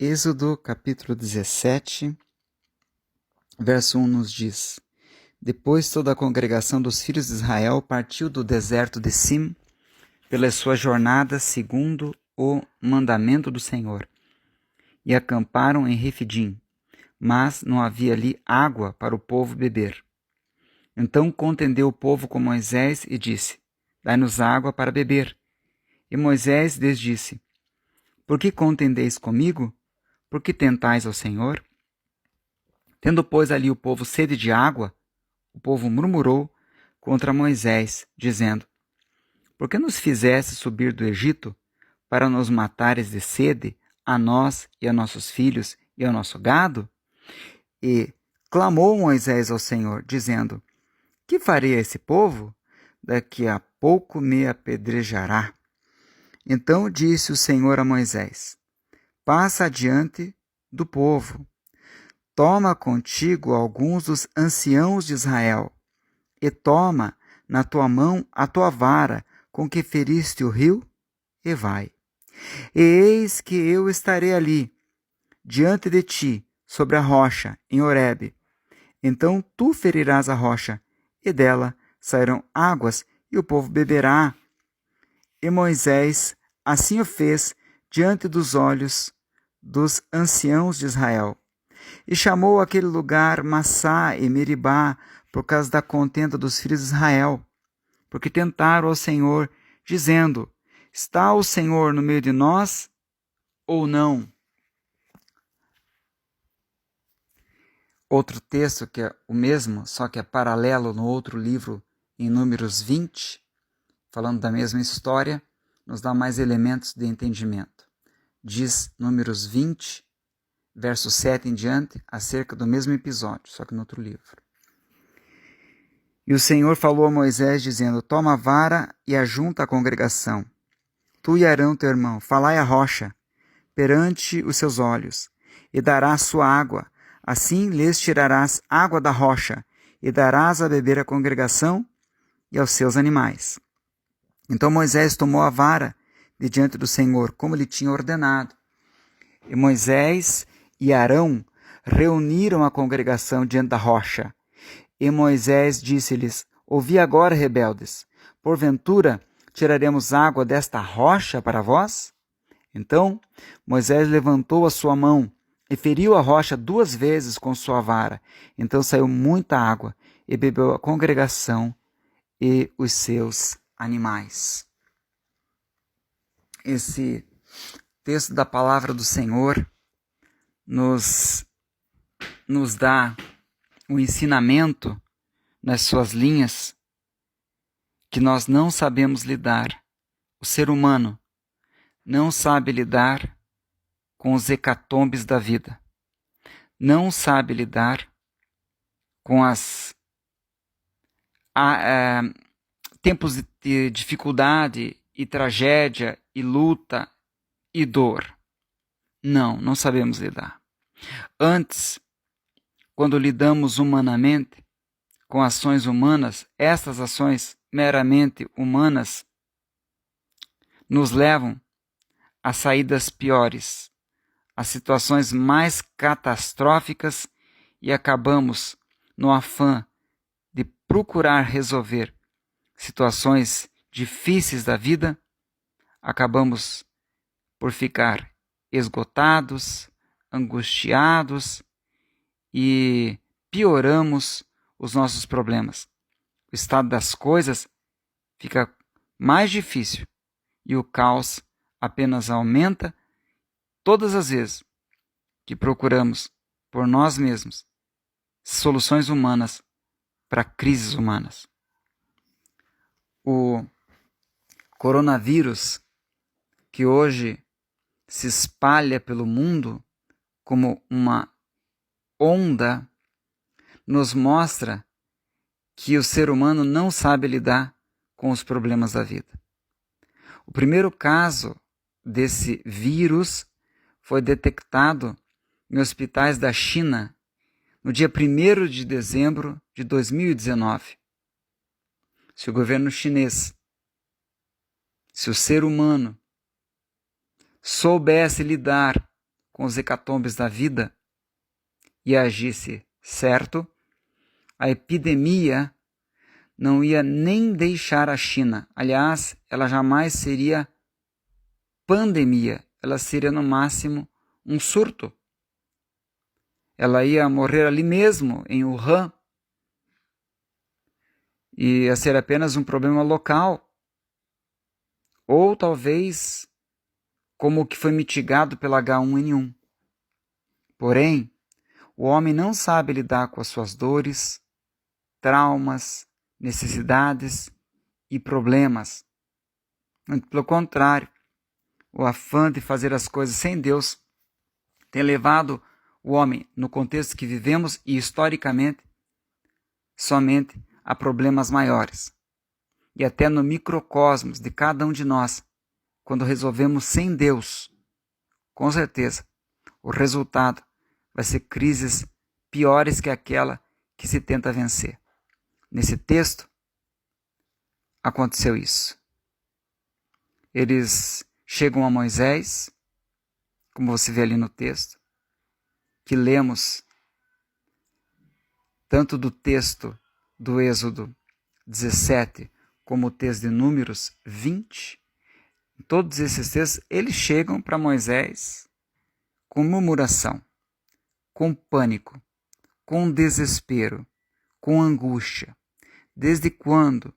Êxodo capítulo 17, verso 1 nos diz: Depois toda a congregação dos filhos de Israel partiu do deserto de Sim pela sua jornada segundo o mandamento do Senhor, e acamparam em Refidim, mas não havia ali água para o povo beber. Então contendeu o povo com Moisés e disse: Dai-nos água para beber. E Moisés lhes disse: Por que contendeis comigo? Por que tentais ao Senhor? Tendo, pois, ali o povo sede de água, o povo murmurou contra Moisés, dizendo: Por que nos fizeste subir do Egito para nos matares de sede, a nós e a nossos filhos e ao nosso gado? E clamou Moisés ao Senhor, dizendo: Que farei a esse povo? Daqui a pouco me apedrejará. Então disse o Senhor a Moisés: Passa adiante do povo. Toma contigo alguns dos anciãos de Israel, e toma na tua mão a tua vara com que feriste o rio, e vai. E eis que eu estarei ali, diante de ti, sobre a rocha, em Horebe. Então tu ferirás a rocha, e dela sairão águas, e o povo beberá. E Moisés assim o fez diante dos olhos dos anciãos de Israel. E chamou aquele lugar Massá e Meribá, por causa da contenda dos filhos de Israel, porque tentaram ao Senhor, dizendo: Está o Senhor no meio de nós ou não? Outro texto que é o mesmo, só que é paralelo no outro livro, em Números 20, falando da mesma história, nos dá mais elementos de entendimento. Diz Números 20, verso 7 em diante, acerca do mesmo episódio, só que no outro livro. E o Senhor falou a Moisés, dizendo: Toma a vara e ajunta a congregação. Tu e Arão, teu irmão, falai a rocha, perante os seus olhos, e darás sua água. Assim lhes tirarás água da rocha, e darás a beber à congregação e aos seus animais. Então Moisés tomou a vara de diante do Senhor, como lhe tinha ordenado. E Moisés e Arão reuniram a congregação diante da rocha. E Moisés disse-lhes: Ouvi agora, rebeldes, porventura tiraremos água desta rocha para vós? Então Moisés levantou a sua mão e feriu a rocha 2 vezes com sua vara. Então saiu muita água, e bebeu a congregação e os seus animais. Esse texto da palavra do Senhor nos dá um ensinamento nas suas linhas que nós não sabemos lidar. O ser humano não sabe lidar com os hecatombes da vida. Não sabe lidar com tempos de dificuldade e tragédia e luta e dor. Não sabemos lidar. Antes, quando lidamos humanamente, com ações humanas, estas ações meramente humanas nos levam a saídas piores, a situações mais catastróficas, e acabamos, no afã de procurar resolver situações difíceis da vida, acabamos por ficar esgotados, angustiados e pioramos os nossos problemas. O estado das coisas fica mais difícil e o caos apenas aumenta todas as vezes que procuramos por nós mesmos soluções humanas para crises humanas. O coronavírus, que hoje se espalha pelo mundo como uma onda, nos mostra que o ser humano não sabe lidar com os problemas da vida. O primeiro caso desse vírus foi detectado em hospitais da China no dia 1º de dezembro de 2019. Se o governo chinês, se o ser humano soubesse lidar com os hecatombes da vida e agisse certo, a epidemia não ia nem deixar a China. Aliás, ela jamais seria pandemia. Ela seria, no máximo, um surto. Ela ia morrer ali mesmo, em Wuhan. E ia ser apenas um problema local. Ou talvez como o que foi mitigado pela H1N1. Porém, o homem não sabe lidar com as suas dores, traumas, necessidades e problemas. Pelo contrário, o afã de fazer as coisas sem Deus tem levado o homem, no contexto que vivemos e historicamente, somente a problemas maiores. E até no microcosmos de cada um de nós, quando resolvemos sem Deus, com certeza, o resultado vai ser crises piores que aquela que se tenta vencer. Nesse texto, aconteceu isso. Eles chegam a Moisés, como você vê ali no texto, que lemos tanto do texto do Êxodo 17 como o texto de Números 20. Em todos esses textos, eles chegam para Moisés com murmuração, com pânico, com desespero, com angústia. Desde quando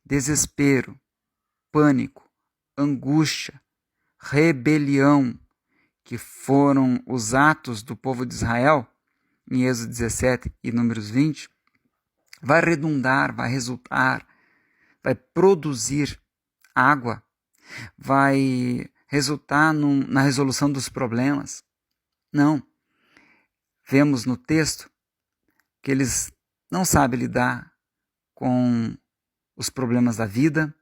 desespero, pânico, angústia, rebelião, que foram os atos do povo de Israel, em Êxodo 17 e Números 20, vai redundar, vai resultar, vai produzir água, vai resultar na resolução dos problemas. Não. Vemos no texto que eles não sabem lidar com os problemas da vida,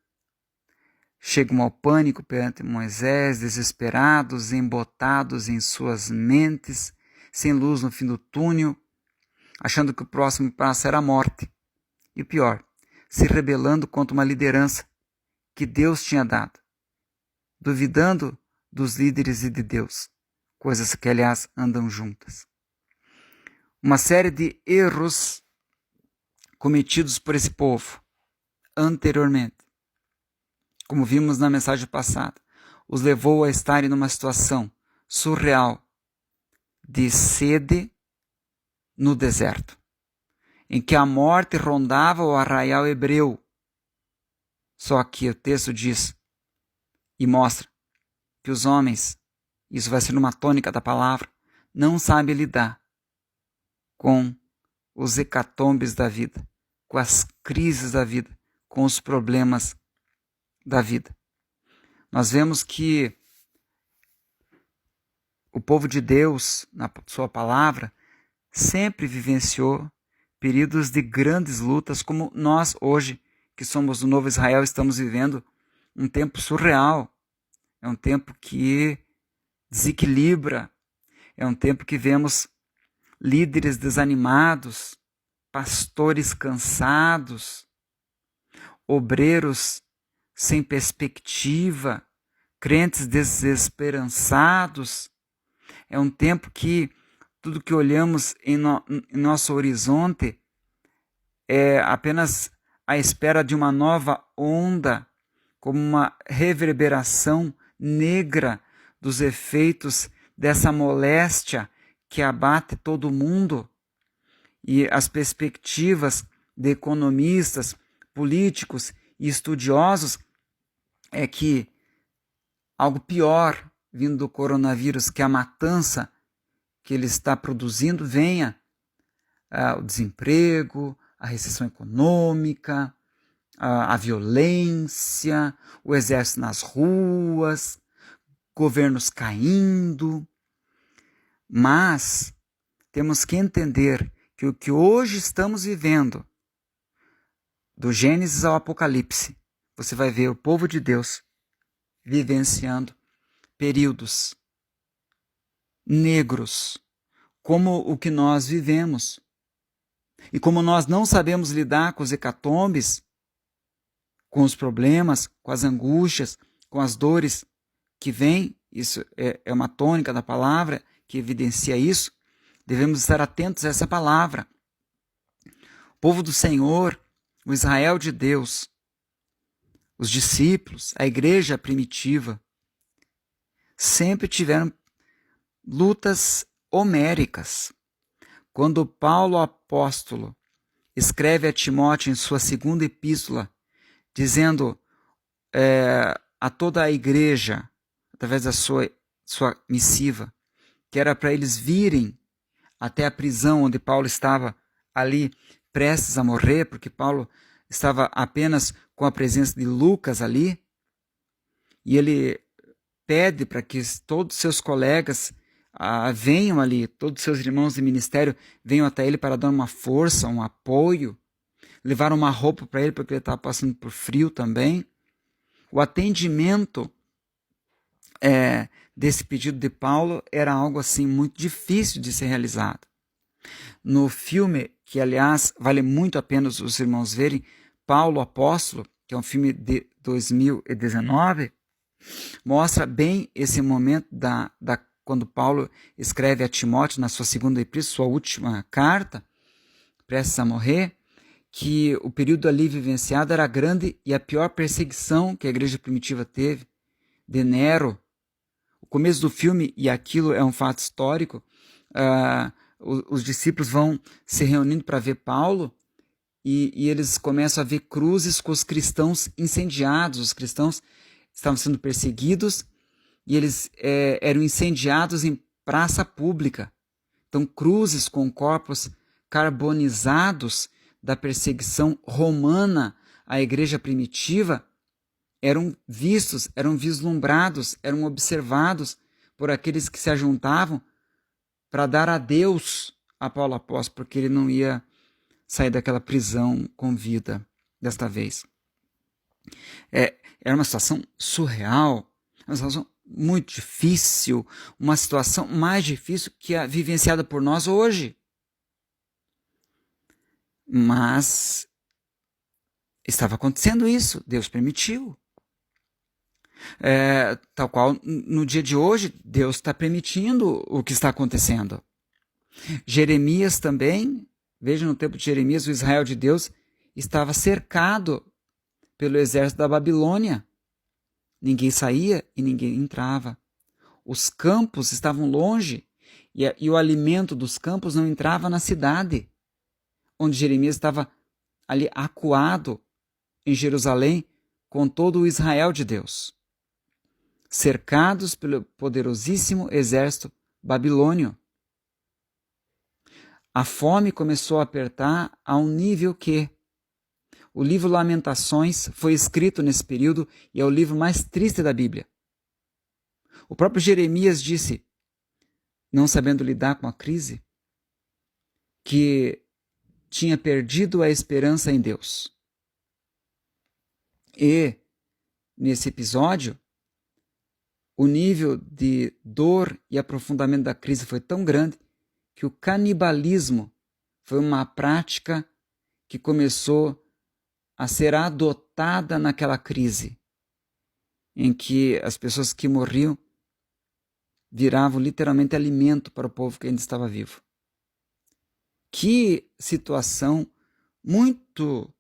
chegam ao pânico perante Moisés, desesperados, embotados em suas mentes, sem luz no fim do túnel, achando que o próximo passo era a morte. E o pior, se rebelando contra uma liderança que Deus tinha dado, duvidando dos líderes e de Deus, coisas que, aliás, andam juntas. Uma série de erros cometidos por esse povo anteriormente, como vimos na mensagem passada, os levou a estarem numa situação surreal de sede no deserto, em que a morte rondava o arraial hebreu. Só que o texto diz e mostra que os homens, isso vai ser uma tônica da palavra, não sabem lidar com os hecatombes da vida, com as crises da vida, com os problemas da vida. Nós vemos que o povo de Deus, na sua palavra, sempre vivenciou períodos de grandes lutas, como nós hoje, que somos do novo Israel, estamos vivendo um tempo surreal. É um tempo que desequilibra, é um tempo que vemos líderes desanimados, pastores cansados, obreiros sem perspectiva, crentes desesperançados. É um tempo que tudo que olhamos em nosso horizonte é apenas à espera de uma nova onda, como uma reverberação negra dos efeitos dessa moléstia que abate todo mundo. E as perspectivas de economistas, políticos e estudiosos é que algo pior vindo do coronavírus, que a matança que ele está produzindo, venha o desemprego, a recessão econômica, a violência, o exército nas ruas, governos caindo. Mas temos que entender que o que hoje estamos vivendo, do Gênesis ao Apocalipse, você vai ver o povo de Deus vivenciando períodos negros, como o que nós vivemos. E como nós não sabemos lidar com os hecatombes, com os problemas, com as angústias, com as dores que vêm isso é uma tônica da palavra que evidencia isso. Devemos estar atentos a essa palavra. O povo do Senhor, o Israel de Deus, os discípulos, a igreja primitiva, sempre tiveram lutas homéricas. Quando Paulo, apóstolo, escreve a Timóteo em sua segunda epístola, dizendo a toda a igreja, através da sua missiva, que era para eles virem até a prisão onde Paulo estava ali prestes a morrer, porque Paulo estava apenas com a presença de Lucas ali, e ele pede para que todos os seus colegas venham ali, todos os seus irmãos de ministério venham até ele para dar uma força, um apoio, levar uma roupa para ele porque ele estava passando por frio também. O atendimento desse pedido de Paulo era algo assim muito difícil de ser realizado. No filme, que aliás vale muito a pena os irmãos verem, Paulo Apóstolo, que é um filme de 2019, mostra bem esse momento quando Paulo escreve a Timóteo na sua segunda epístola, sua última carta, prestes a morrer, que o período ali vivenciado era a grande e a pior perseguição que a igreja primitiva teve, de Nero. O começo do filme, e aquilo é um fato histórico, os discípulos vão se reunindo para ver Paulo e eles começam a ver cruzes com os cristãos incendiados. Os cristãos estavam sendo perseguidos e eles eram incendiados em praça pública. Então, cruzes com corpos carbonizados da perseguição romana à igreja primitiva eram vistos, eram vislumbrados, eram observados por aqueles que se ajuntavam para dar adeus a Paulo Apóstolo, porque ele não ia sair daquela prisão com vida desta vez. Era uma situação surreal, uma situação muito difícil, uma situação mais difícil que a vivenciada por nós hoje. Mas estava acontecendo isso, Deus permitiu. Tal qual no dia de hoje, Deus está permitindo o que está acontecendo. Jeremias também, veja, no tempo de Jeremias, o Israel de Deus estava cercado pelo exército da Babilônia. Ninguém saía e ninguém entrava. Os campos estavam longe e o alimento dos campos não entrava na cidade, onde Jeremias estava ali acuado em Jerusalém com todo o Israel de Deus, cercados pelo poderosíssimo exército babilônio. A fome começou a apertar a um nível que o livro Lamentações foi escrito nesse período e é o livro mais triste da Bíblia. O próprio Jeremias disse, não sabendo lidar com a crise, que tinha perdido a esperança em Deus. E, nesse episódio, o nível de dor e aprofundamento da crise foi tão grande que o canibalismo foi uma prática que começou a ser adotada naquela crise, em que as pessoas que morriam viravam literalmente alimento para o povo que ainda estava vivo. Que situação muito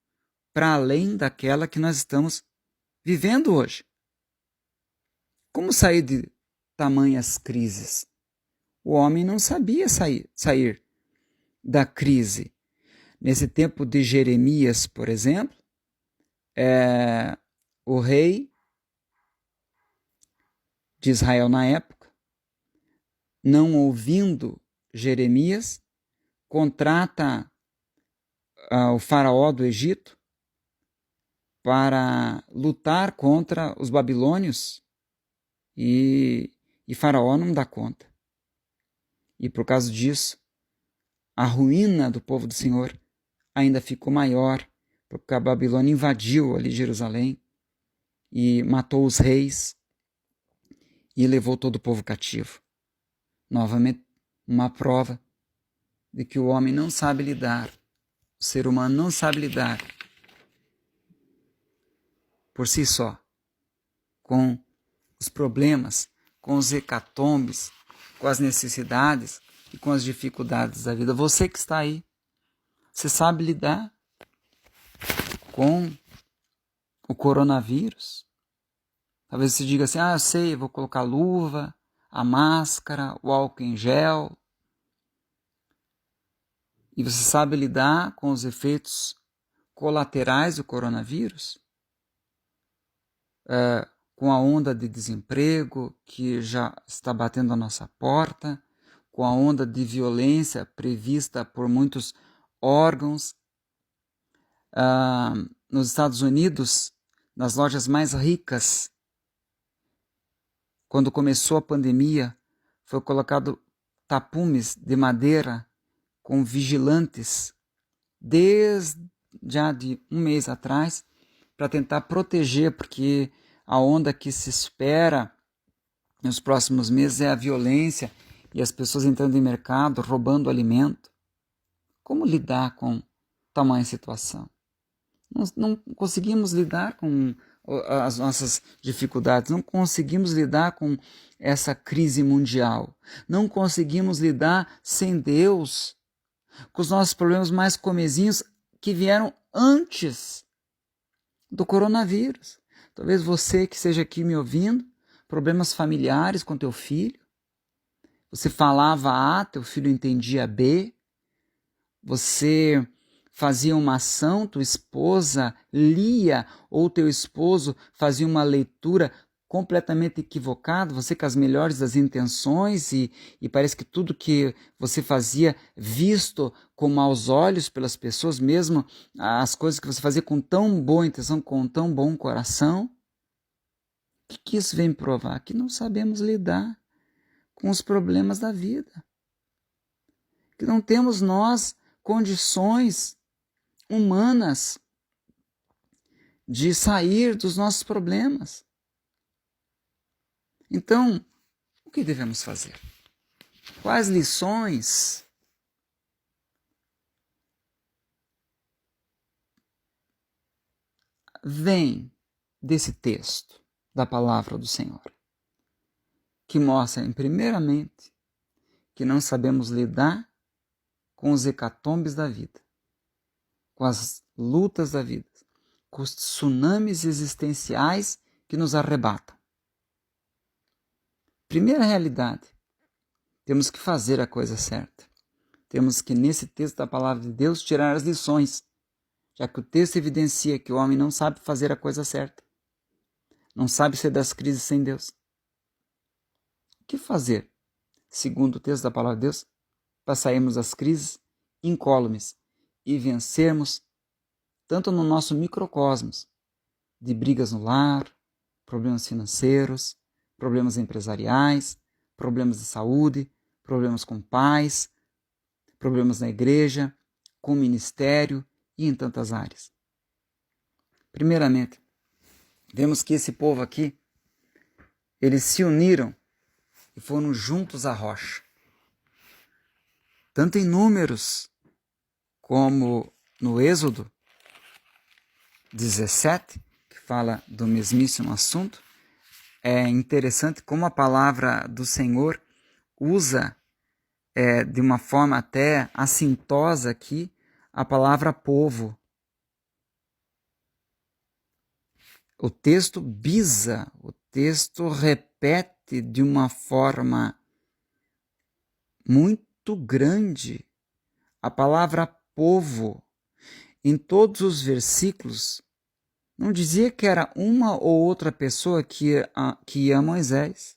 para além daquela que nós estamos vivendo hoje. Como sair de tamanhas crises? O homem não sabia sair da crise. Nesse tempo de Jeremias, por exemplo, o rei de Israel na época, não ouvindo Jeremias, contrata o faraó do Egito para lutar contra os babilônios e faraó não dá conta. E por causa disso, a ruína do povo do Senhor ainda ficou maior, porque a Babilônia invadiu ali Jerusalém e matou os reis e levou todo o povo cativo. Novamente, uma prova de que o homem não sabe lidar, o ser humano não sabe lidar por si só com os problemas, com os hecatombes, com as necessidades e com as dificuldades da vida. Você que está aí, você sabe lidar com o coronavírus? Talvez você diga assim, eu sei, vou colocar a luva, a máscara, o álcool em gel. E você sabe lidar com os efeitos colaterais do coronavírus? Com a onda de desemprego que já está batendo a nossa porta, com a onda de violência prevista por muitos órgãos. Nos Estados Unidos, nas lojas mais ricas, quando começou a pandemia, foi colocado tapumes de madeira com vigilantes desde já de um mês atrás para tentar proteger, porque a onda que se espera nos próximos meses é a violência e as pessoas entrando em mercado, roubando alimento. Como lidar com tamanha situação? Nós não conseguimos lidar com as nossas dificuldades, não conseguimos lidar com essa crise mundial, não conseguimos lidar sem Deus com os nossos problemas mais comezinhos que vieram antes do coronavírus. Talvez você que esteja aqui me ouvindo, problemas familiares com teu filho, você falava A, teu filho entendia B, você fazia uma ação, tua esposa lia, ou teu esposo fazia uma leitura completamente equivocada, você com as melhores das intenções e parece que tudo que você fazia visto com maus olhos pelas pessoas, mesmo as coisas que você fazia com tão boa intenção, com tão bom coração. O que isso vem provar? Que não sabemos lidar com os problemas da vida. Que não temos nós condições humanas de sair dos nossos problemas. Então, o que devemos fazer? Quais lições vêm desse texto da palavra do Senhor? Que mostra, primeiramente, que não sabemos lidar com os hecatombes da vida, com as lutas da vida, com os tsunamis existenciais que nos arrebatam. Primeira realidade, temos que fazer a coisa certa. Temos que, nesse texto da palavra de Deus, tirar as lições, já que o texto evidencia que o homem não sabe fazer a coisa certa, não sabe sair das crises sem Deus. O que fazer, segundo o texto da palavra de Deus, para sairmos das crises incólumes e vencermos, tanto no nosso microcosmos, de brigas no lar, problemas financeiros, problemas empresariais, problemas de saúde, problemas com pais, problemas na igreja, com o ministério e em tantas áreas. Primeiramente, vemos que esse povo aqui, eles se uniram e foram juntos à rocha. Tanto em Números como no Êxodo 17, que fala do mesmíssimo assunto, é interessante como a palavra do Senhor usa de uma forma até assintosa aqui a palavra povo. O texto bisa, o texto repete de uma forma muito grande a palavra povo. Em todos os versículos, não dizia que era uma ou outra pessoa que ia a Moisés.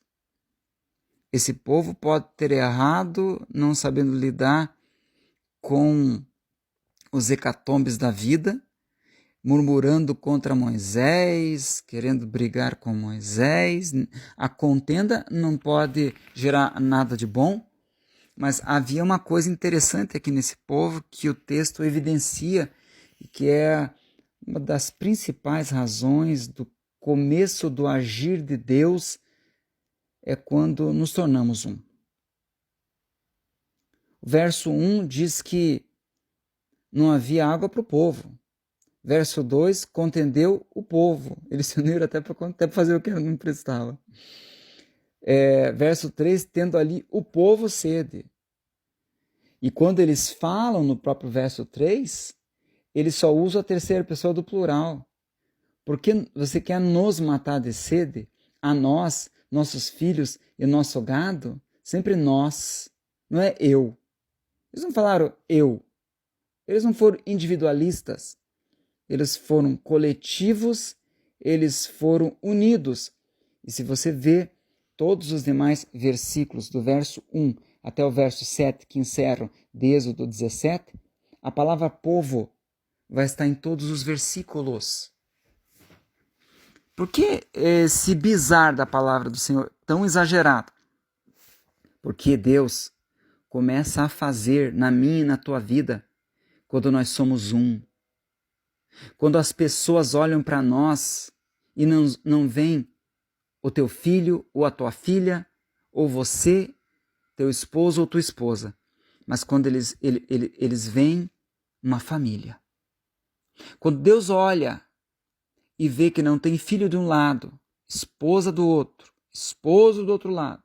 Esse povo pode ter errado, não sabendo lidar com os hecatombes da vida, murmurando contra Moisés, querendo brigar com Moisés. A contenda não pode gerar nada de bom, mas havia uma coisa interessante aqui nesse povo que o texto evidencia e que é uma das principais razões do começo do agir de Deus é quando nos tornamos um. O verso 1 diz que não havia água para o povo. Verso 2, contendeu o povo. Eles se uniram até para fazer o que não prestava. Verso 3, tendo ali o povo sede. E quando eles falam no próprio verso 3, eles só usam a terceira pessoa do plural. Porque você quer nos matar de sede? A nós, nossos filhos e nosso gado? Sempre nós, não é eu. Eles não falaram eu. Eles não foram individualistas. Eles foram coletivos, eles foram unidos. E se você vê todos os demais versículos, do verso 1 até o verso 7, que encerram de Êxodo 17, a palavra povo vai estar em todos os versículos. Por que esse bizarro da palavra do Senhor tão exagerado? Porque Deus começa a fazer na minha e na tua vida quando nós somos um. Quando as pessoas olham para nós e não veem o teu filho ou a tua filha, ou você, teu esposo ou tua esposa, mas quando eles veem uma família. Quando Deus olha e vê que não tem filho de um lado, esposa do outro, esposo do outro lado,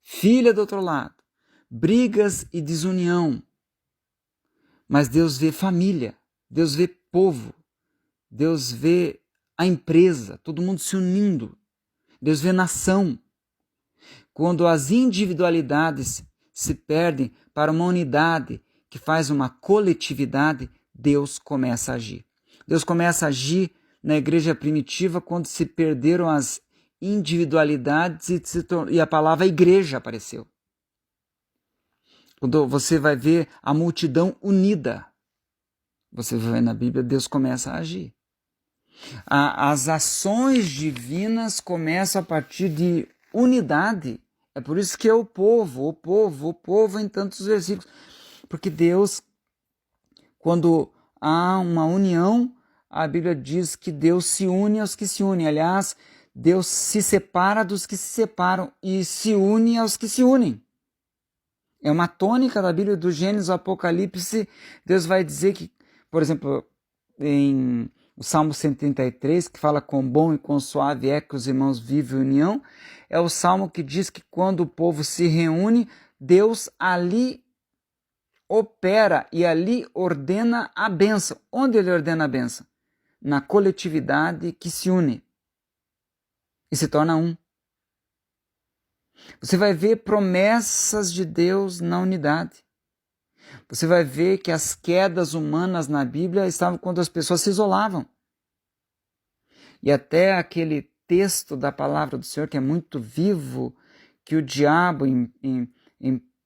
filha do outro lado, brigas e desunião, mas Deus vê família, Deus vê povo, Deus vê a empresa, todo mundo se unindo, Deus vê nação. Quando as individualidades se perdem para uma unidade que faz uma coletividade, Deus começa a agir. Deus começa a agir na igreja primitiva quando se perderam as individualidades e a palavra igreja apareceu. Quando você vai ver a multidão unida, você vai ver na Bíblia, Deus começa a agir. As ações divinas começam a partir de unidade. É por isso que é o povo em tantos versículos. Porque Deus, quando há uma união, a Bíblia diz que Deus se une aos que se unem. Aliás, Deus se separa dos que se separam e se une aos que se unem. É uma tônica da Bíblia, do Gênesis ao Apocalipse. Deus vai dizer que, por exemplo, em o Salmo 133, que fala quão bom e quão suave é que os irmãos vivem em união, é o salmo que diz que quando o povo se reúne, Deus ali opera e ali ordena a bênção. Onde ele ordena a bênção? Na coletividade que se une e se torna um. Você vai ver promessas de Deus na unidade. Você vai ver que as quedas humanas na Bíblia estavam quando as pessoas se isolavam. E até aquele texto da palavra do Senhor, que é muito vivo, que o diabo,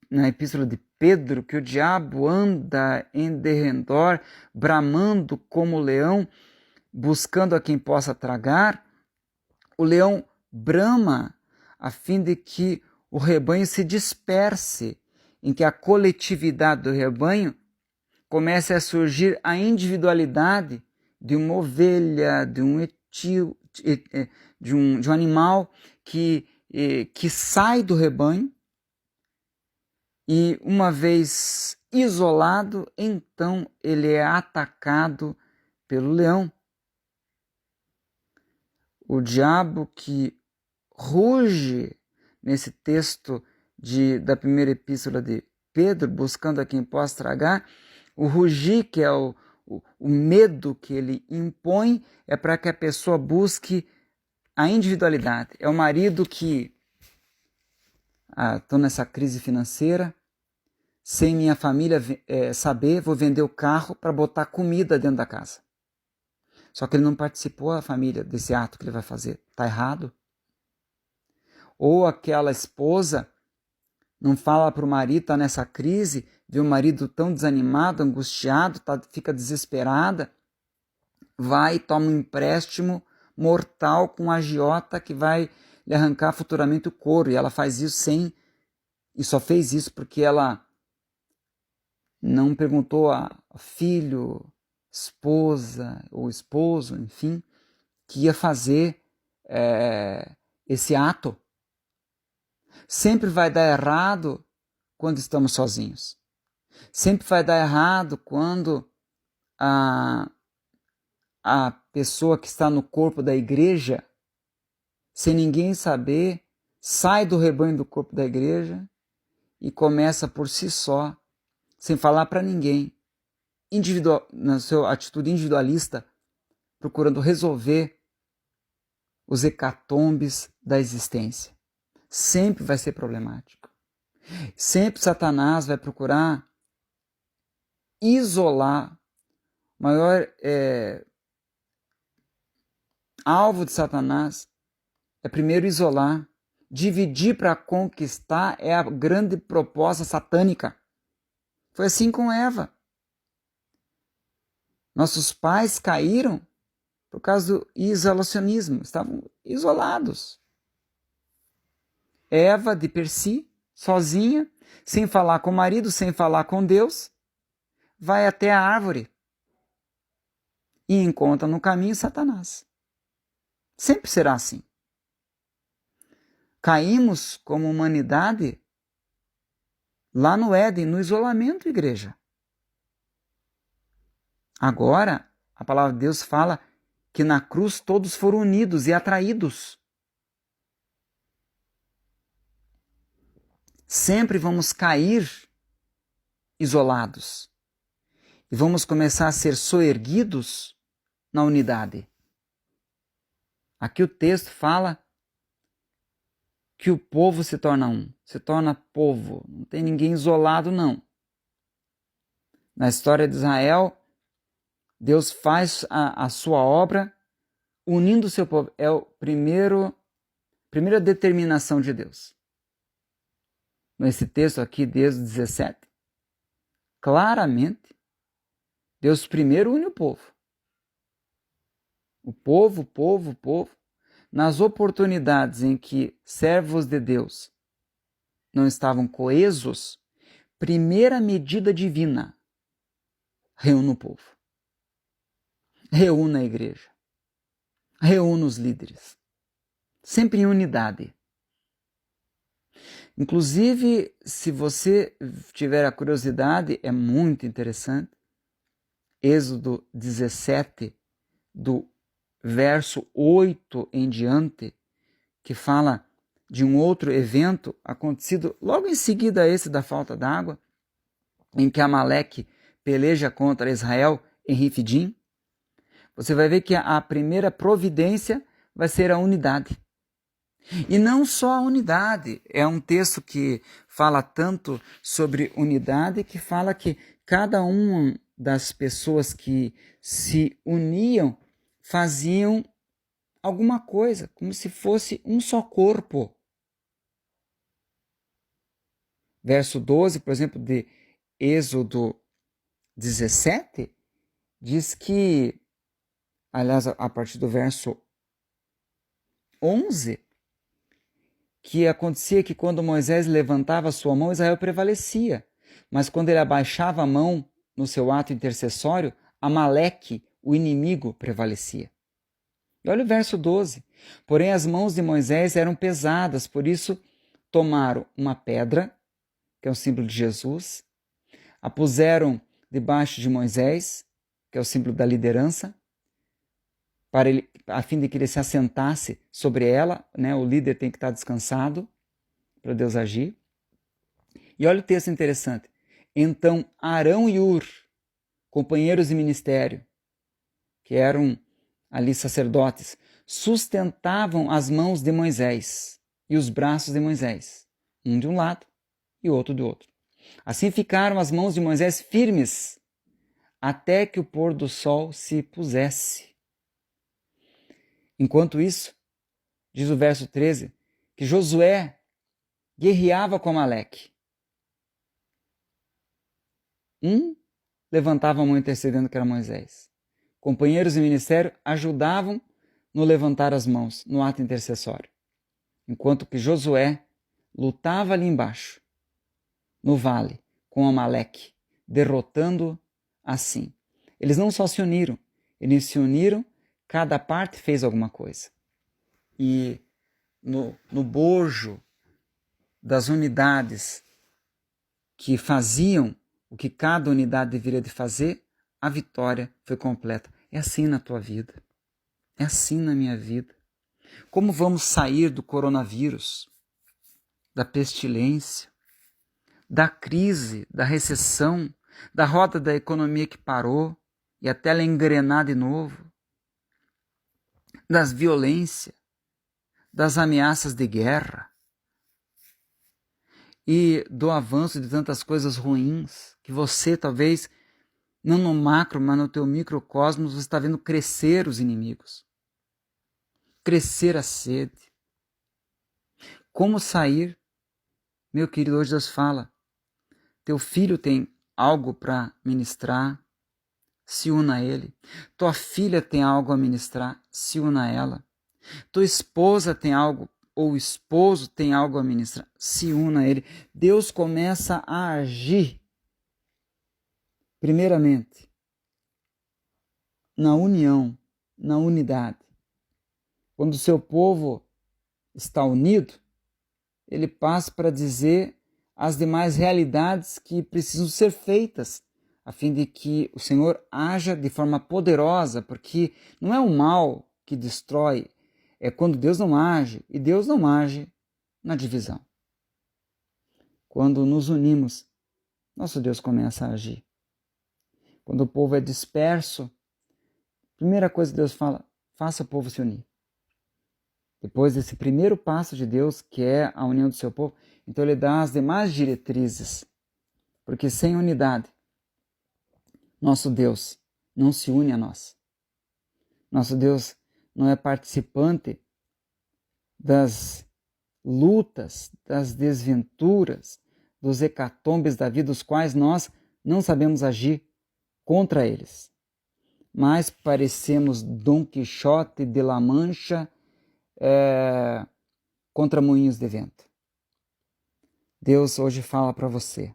na epístola de Pedro, que o diabo anda em derredor, bramando como leão, buscando a quem possa tragar. O leão brama a fim de que o rebanho se disperse, em que a coletividade do rebanho comece a surgir a individualidade de uma ovelha, de um de um animal que sai do rebanho e, uma vez isolado, então ele é atacado pelo leão. O diabo que ruge nesse texto da primeira epístola de Pedro, buscando a quem possa tragar, o rugir, que é o medo que ele impõe, é para que a pessoa busque a individualidade. É o marido que estou nessa crise financeira, sem minha família saber, vou vender o carro para botar comida dentro da casa. Só que ele não participou, a família, desse ato que ele vai fazer. Está errado? Ou aquela esposa não fala para o marido, está nessa crise, vê o marido tão desanimado, angustiado, fica desesperada, vai e toma um empréstimo mortal com um agiota que vai lhe arrancar futuramente o couro. E ela faz isso e só fez isso porque ela não perguntou a filho, esposa ou esposo, enfim, que ia fazer esse ato. Sempre vai dar errado quando estamos sozinhos. Sempre vai dar errado quando a pessoa que está no corpo da igreja, sem ninguém saber, sai do rebanho do corpo da igreja e começa por si só, sem falar para ninguém, na sua atitude individualista, procurando resolver os hecatombes da existência. Sempre vai ser problemático. Sempre Satanás vai procurar isolar. O maior alvo de Satanás é primeiro isolar. Dividir para conquistar é a grande proposta satânica. Foi assim com Eva. Nossos pais caíram por causa do isolacionismo. Estavam isolados. Eva, de per si, sozinha, sem falar com o marido, sem falar com Deus, vai até a árvore e encontra no caminho Satanás. Sempre será assim. Caímos como humanidade lá no Éden, no isolamento, igreja. Agora, a palavra de Deus fala que na cruz todos foram unidos e atraídos. Sempre vamos cair isolados. E vamos começar a ser soerguidos na unidade. Aqui o texto fala que o povo se torna um, se torna povo. Não tem ninguém isolado, não. Na história de Israel, Deus faz a sua obra unindo o seu povo. É a primeira determinação de Deus. Nesse texto aqui, Êxodo 17, claramente, Deus primeiro une o povo. O povo. Nas oportunidades em que servos de Deus não estavam coesos, primeira medida divina, reúna o povo. Reúna a igreja. Reúna os líderes. Sempre em unidade. Inclusive, se você tiver a curiosidade, é muito interessante, Êxodo 17, do verso 8 em diante, que fala de um outro evento acontecido logo em seguida a esse da falta d'água, em que Amaleque peleja contra Israel em Refidim. Você vai ver que a primeira providência vai ser a unidade. E não só a unidade, é um texto que fala tanto sobre unidade, que fala que cada uma das pessoas que se uniam faziam alguma coisa, como se fosse um só corpo. Verso 12, por exemplo, de Êxodo 17, diz que, aliás, a partir do verso 11, que acontecia que quando Moisés levantava a sua mão, Israel prevalecia. Mas quando ele abaixava a mão no seu ato intercessório, Amaleque, o inimigo, prevalecia. E olha o verso 12. Porém, as mãos de Moisés eram pesadas, por isso tomaram uma pedra, que é o símbolo de Jesus, a puseram debaixo de Moisés, que é o símbolo da liderança, a fim de que ele se assentasse sobre ela, né? O líder tem que estar descansado para Deus agir. E olha o texto interessante. Então Arão e Ur, companheiros de ministério, que eram ali sacerdotes, sustentavam as mãos de Moisés e os braços de Moisés, um de um lado e outro do outro. Assim ficaram as mãos de Moisés firmes, até que o pôr do sol se pusesse. Enquanto isso, diz o verso 13, que Josué guerreava com Amaleque. Um levantava a mão intercedendo, que era Moisés. Companheiros de ministério ajudavam no levantar as mãos, no ato intercessório. Enquanto que Josué lutava ali embaixo, no vale, com Amaleque, derrotando assim. Eles não só se uniram, eles se uniram, cada parte fez alguma coisa. E no bojo das unidades que faziam o que cada unidade deveria de fazer, a vitória foi completa. É assim na tua vida. É assim na minha vida. Como vamos sair do coronavírus? da pestilência, da crise, da recessão, da roda da economia que parou e até ela engrenar de novo, das violências, das ameaças de guerra e do avanço de tantas coisas ruins que você talvez, não no macro, mas no teu microcosmos, você está vendo crescer os inimigos, crescer a sede. Como sair? Meu querido, hoje Deus fala, teu filho tem algo para ministrar, se una a ele. Tua filha tem algo a ministrar, se una a ela. Tua esposa tem algo, ou o esposo tem algo a ministrar, se una a ele. Deus começa a agir, primeiramente, na união, na unidade. Quando o seu povo está unido, ele passa para dizer as demais realidades que precisam ser feitas, a fim de que o Senhor haja de forma poderosa, porque não é o mal que destrói, é quando Deus não age, e Deus não age na divisão. Quando nos unimos, nosso Deus começa a agir. Quando o povo é disperso, a primeira coisa que Deus fala, faça o povo se unir. Depois desse primeiro passo de Deus, que é a união do seu povo, então ele dá as demais diretrizes. Porque sem unidade, nosso Deus não se une a nós. Nosso Deus não é participante das lutas, das desventuras, dos hecatombes da vida, dos quais nós não sabemos agir contra eles. Mas parecemos Dom Quixote de La Mancha contra moinhos de vento. Deus hoje fala para você.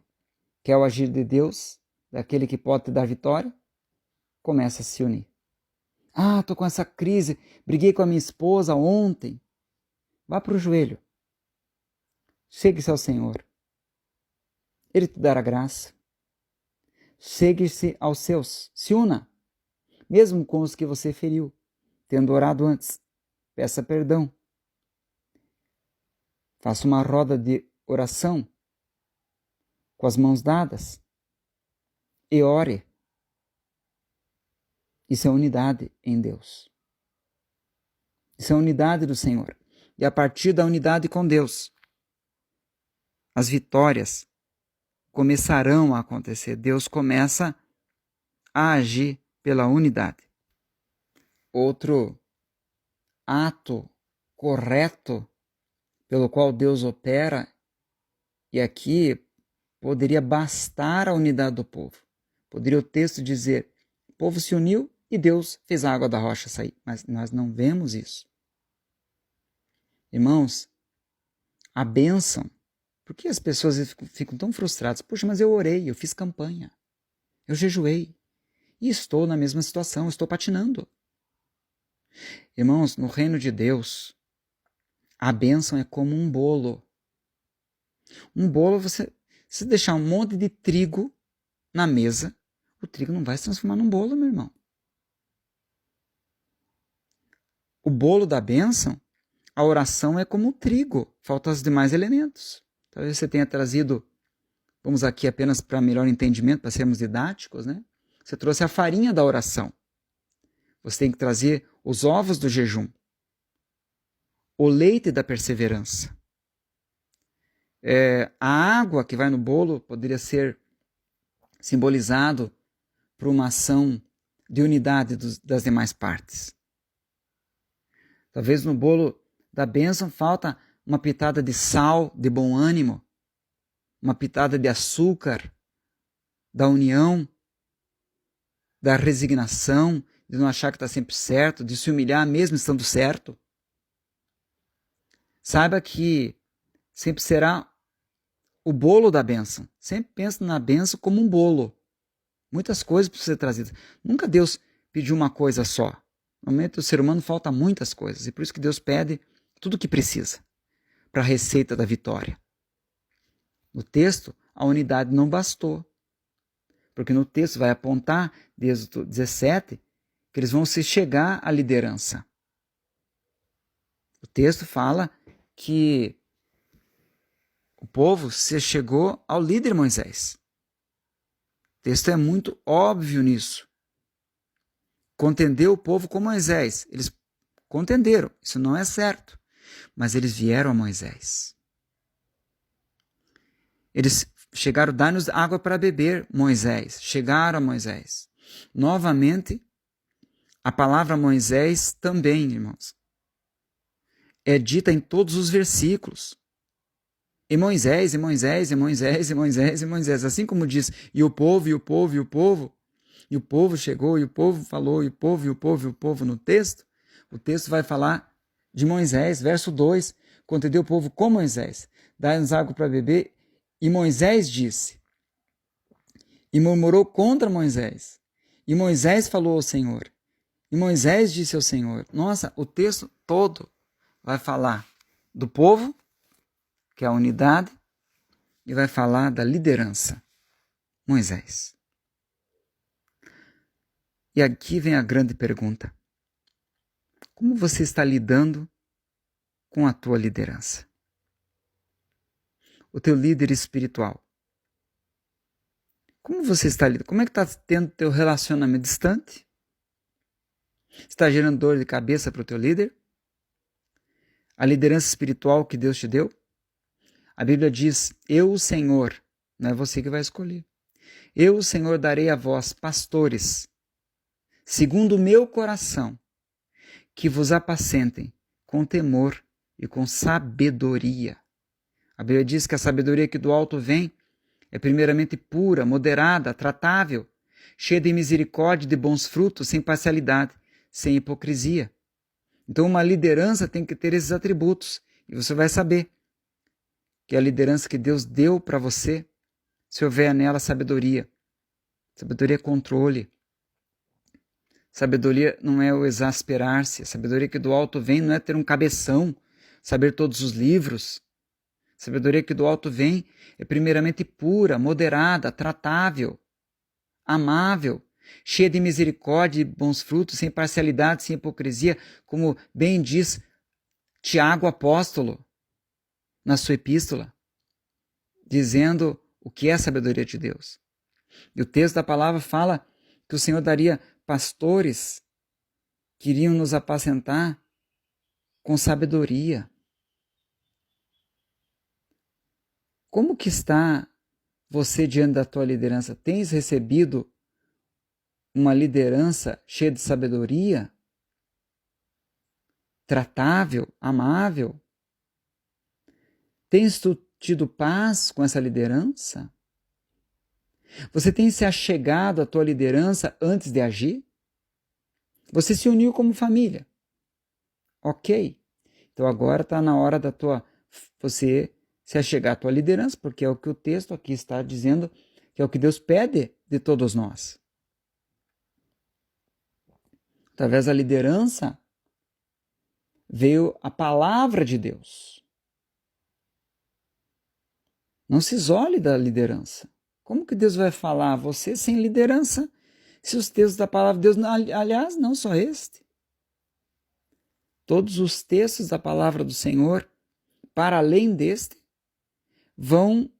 Quer o agir de Deus, daquele que pode te dar vitória? Começa a se unir. Ah, estou com essa crise, briguei com a minha esposa ontem. Vá para o joelho. Chegue-se ao Senhor. Ele te dará graça. Chegue-se aos seus. Se una. Mesmo com os que você feriu, tendo orado antes. Peça perdão. Faça uma roda de oração com as mãos dadas e ore. Isso é unidade em Deus. Isso é a unidade do Senhor. E a partir da unidade com Deus, as vitórias começarão a acontecer. Deus começa a agir pela unidade. Outro ato correto pelo qual Deus opera, e aqui poderia bastar a unidade do povo. Poderia o texto dizer, o povo se uniu e Deus fez a água da rocha sair. Mas nós não vemos isso. Irmãos, a bênção, por que as pessoas ficam tão frustradas? Poxa, mas eu orei, eu fiz campanha, eu jejuei e estou na mesma situação, estou patinando. Irmãos, no reino de Deus, a bênção é como um bolo. Um bolo, se deixar um monte de trigo na mesa, o trigo não vai se transformar num bolo, meu irmão. O bolo da bênção, a oração é como o trigo, faltam os demais elementos. Talvez você tenha trazido, vamos aqui apenas para melhor entendimento, para sermos didáticos, né? Você trouxe a farinha da oração. Você tem que trazer os ovos do jejum, o leite da perseverança. A água que vai no bolo poderia ser simbolizado por uma ação de unidade das demais partes. Talvez no bolo da bênção falta uma pitada de sal, de bom ânimo, uma pitada de açúcar, da união, da resignação, de não achar que está sempre certo, de se humilhar mesmo estando certo. Saiba que sempre será o bolo da bênção. Sempre pensa na bênção como um bolo. Muitas coisas precisam ser trazidas. Nunca Deus pediu uma coisa só. Normalmente o ser humano falta muitas coisas. E por isso que Deus pede tudo o que precisa para a receita da vitória. No texto, a unidade não bastou. Porque no texto vai apontar, de Êxodo 17, que eles vão se chegar à liderança. O texto fala que O povo se chegou ao líder Moisés. O texto é muito óbvio nisso. Contendeu o povo com Moisés. Eles contenderam, isso não é certo. Mas eles vieram a Moisés. Eles chegaram, dá-nos água para beber, Moisés. Chegaram a Moisés. Novamente, a palavra Moisés também, irmãos, é dita em todos os versículos. E Moisés, e Moisés, e Moisés, e Moisés, e Moisés. Assim como diz, e o povo, e o povo, e o povo. E o povo chegou, e o povo falou, e o povo, e o povo, e o povo no texto. O texto vai falar de Moisés, verso 2. Contendeu o povo com Moisés. Dá-nos água para beber. E Moisés disse. E murmurou contra Moisés. E Moisés falou ao Senhor. E Moisés disse ao Senhor. Nossa, o texto todo vai falar do povo, que é a unidade, e vai falar da liderança. Moisés. E aqui vem a grande pergunta. Como você está lidando com a tua liderança? O teu líder espiritual. Como você está lidando? Como é que está tendo teu relacionamento distante? Está gerando dor de cabeça para o teu líder? A liderança espiritual que Deus te deu? A Bíblia diz, eu, o Senhor, não é você que vai escolher. Eu, o Senhor, darei a vós, pastores, segundo o meu coração, que vos apacentem com temor e com sabedoria. A Bíblia diz que a sabedoria que do alto vem é primeiramente pura, moderada, tratável, cheia de misericórdia e de bons frutos, sem parcialidade, sem hipocrisia. Então uma liderança tem que ter esses atributos. E você vai saber que a liderança que Deus deu para você, se houver nela sabedoria. Sabedoria é controle. Sabedoria não é o exasperar-se. A sabedoria que do alto vem não é ter um cabeção, saber todos os livros. A sabedoria que do alto vem é primeiramente pura, moderada, tratável, amável, cheia de misericórdia e bons frutos, sem parcialidade, sem hipocrisia, como bem diz Tiago apóstolo na sua epístola, dizendo o que é a sabedoria de Deus. E o texto da palavra fala que o Senhor daria pastores que iriam nos apacentar com sabedoria. Como que está você diante da tua liderança? Tens recebido uma liderança cheia de sabedoria? Tratável, amável? Tens tu tido paz com essa liderança? Você tem se achegado à tua liderança antes de agir? Você se uniu como família. Ok. Então agora está na hora você se achegar à tua liderança, porque é o que o texto aqui está dizendo, que é o que Deus pede de todos nós. Através da liderança veio a palavra de Deus. Não se isole da liderança. Como que Deus vai falar a você sem liderança? Se os textos da palavra de Deus, aliás, não só este. Todos os textos da palavra do Senhor, para além deste, vão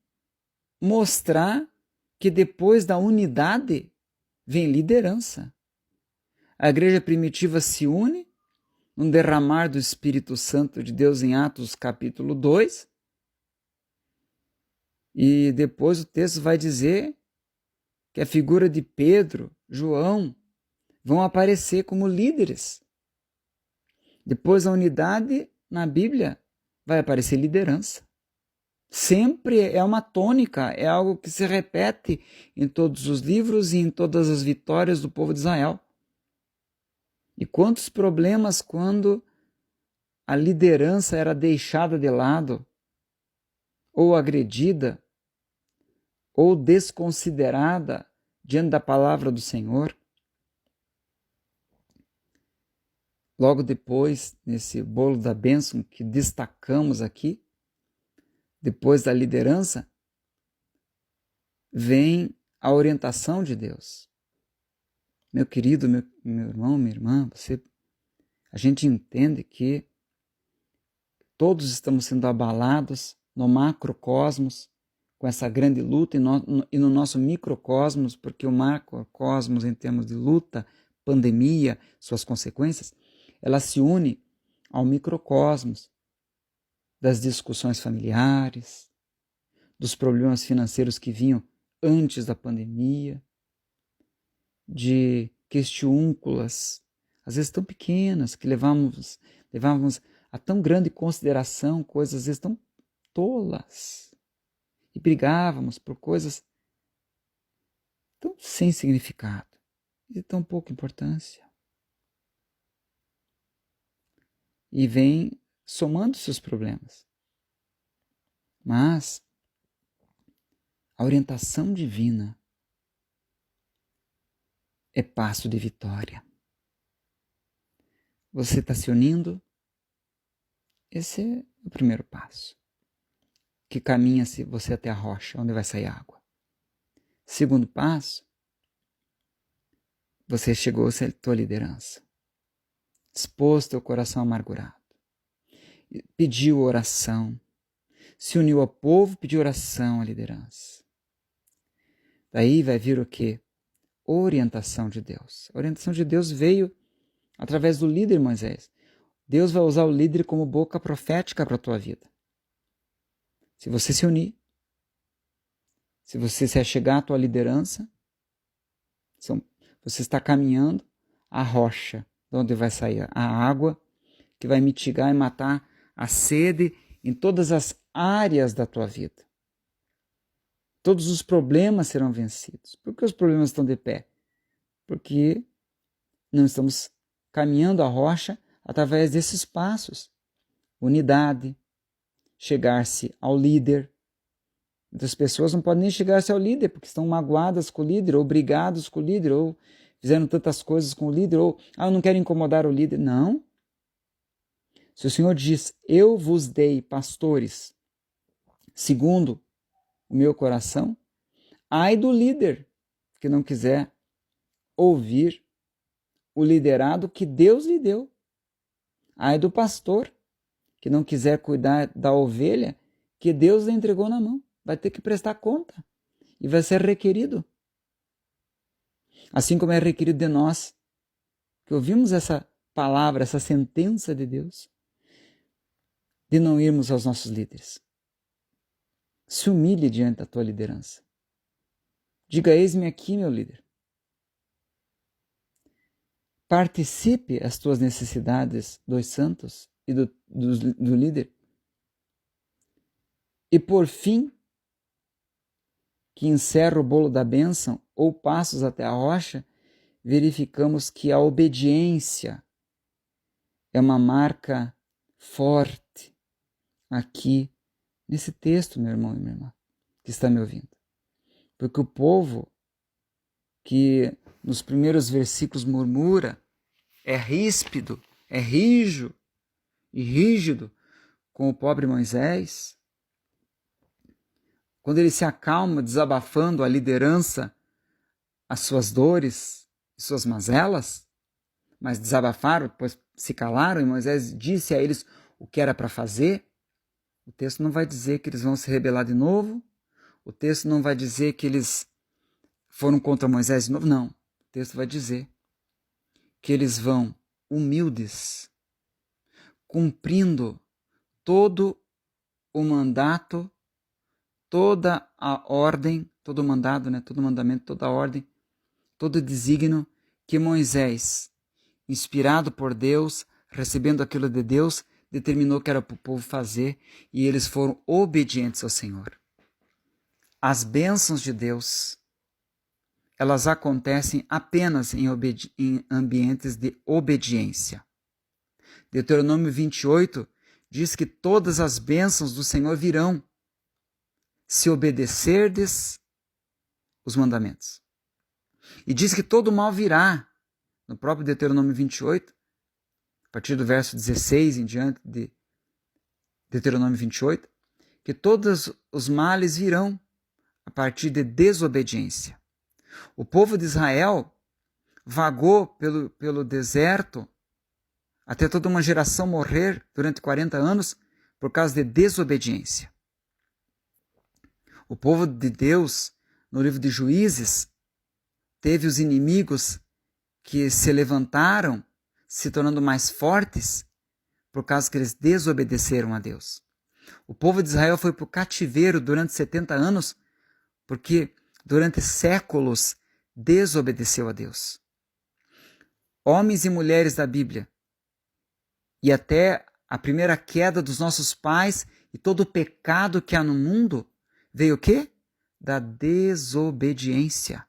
mostrar que depois da unidade vem liderança. A igreja primitiva se une num derramar do Espírito Santo de Deus em Atos capítulo 2. E depois o texto vai dizer que a figura de Pedro, João, vão aparecer como líderes. Depois a unidade na Bíblia vai aparecer liderança. Sempre é uma tônica, é algo que se repete em todos os livros e em todas as vitórias do povo de Israel. E quantos problemas quando a liderança era deixada de lado, ou agredida, ou desconsiderada diante da palavra do Senhor. Logo depois, nesse bolo da bênção que destacamos aqui, depois da liderança, vem a orientação de Deus. Meu querido, meu irmão, minha irmã, a gente entende que todos estamos sendo abalados no macrocosmos, com essa grande luta, e no nosso microcosmos, porque o macrocosmos, em termos de luta, pandemia, suas consequências, ela se une ao microcosmos das discussões familiares, dos problemas financeiros que vinham antes da pandemia, de questiúnculas, às vezes tão pequenas, que levávamos a tão grande consideração, coisas às vezes tão tolas, e brigávamos por coisas tão sem significado e de tão pouca importância. E vem somando-se os problemas. Mas a orientação divina é passo de vitória. Você está se unindo? Esse é o primeiro passo. Que caminha-se você até a rocha, onde vai sair água. Segundo passo, você chegou-se à tua liderança. Expôs teu coração amargurado. Pediu oração. Se uniu ao povo, pediu oração à liderança. Daí vai vir o quê? Orientação de Deus. A orientação de Deus veio através do líder Moisés. Deus vai usar o líder como boca profética para a tua vida. Se você se unir, se você se achegar à tua liderança, você está caminhando à rocha, de onde vai sair a água, que vai mitigar e matar a sede em todas as áreas da tua vida. Todos os problemas serão vencidos. Por que os problemas estão de pé? Porque não estamos caminhando à rocha através desses passos. Unidade, chegar-se ao líder. Muitas pessoas não podem nem chegar-se ao líder porque estão magoadas com o líder, ou brigados com o líder, ou fizeram tantas coisas com o líder, ou eu não quero incomodar o líder. Não. Se o Senhor diz, eu vos dei pastores segundo o meu coração, ai do líder que não quiser ouvir o liderado que Deus lhe deu. Ai do pastor que não quiser cuidar da ovelha que Deus lhe entregou na mão. Vai ter que prestar conta e vai ser requerido. Assim como é requerido de nós, que ouvimos essa palavra, essa sentença de Deus, de não irmos aos nossos líderes. Se humilhe diante da tua liderança. Diga, eis-me aqui, meu líder. Participe as tuas necessidades dos santos e do líder. E por fim, que encerra o bolo da bênção ou passos até a rocha, verificamos que a obediência é uma marca forte aqui nesse texto, meu irmão e minha irmã, que está me ouvindo. Porque o povo que nos primeiros versículos murmura, é ríspido, é rijo e rígido com o pobre Moisés, quando ele se acalma desabafando a liderança, as suas dores e suas mazelas, mas desabafaram, pois se calaram, e Moisés disse a eles o que era para fazer, o texto não vai dizer que eles vão se rebelar de novo, o texto não vai dizer que eles foram contra Moisés de novo, não. O texto vai dizer que eles vão humildes, cumprindo todo o mandato, toda a ordem, todo o mandado, todo o mandamento, toda a ordem, todo o desígnio que Moisés, inspirado por Deus, recebendo aquilo de Deus, determinou que era para o povo fazer, e eles foram obedientes ao Senhor. As bênçãos de Deus, elas acontecem apenas em ambientes de obediência. Deuteronômio 28 diz que todas as bênçãos do Senhor virão se obedecerdes os mandamentos. E diz que todo mal virá, no próprio Deuteronômio 28, a partir do verso 16 em diante de Deuteronômio 28, que todos os males virão a partir de desobediência. O povo de Israel vagou pelo deserto até toda uma geração morrer durante 40 anos por causa de desobediência. O povo de Deus, no livro de Juízes, teve os inimigos que se levantaram, se tornando mais fortes, por causa que eles desobedeceram a Deus. O povo de Israel foi para o cativeiro durante 70 anos, porque durante séculos desobedeceu a Deus. Homens e mulheres da Bíblia, e até a primeira queda dos nossos pais e todo o pecado que há no mundo, veio o quê? Da desobediência.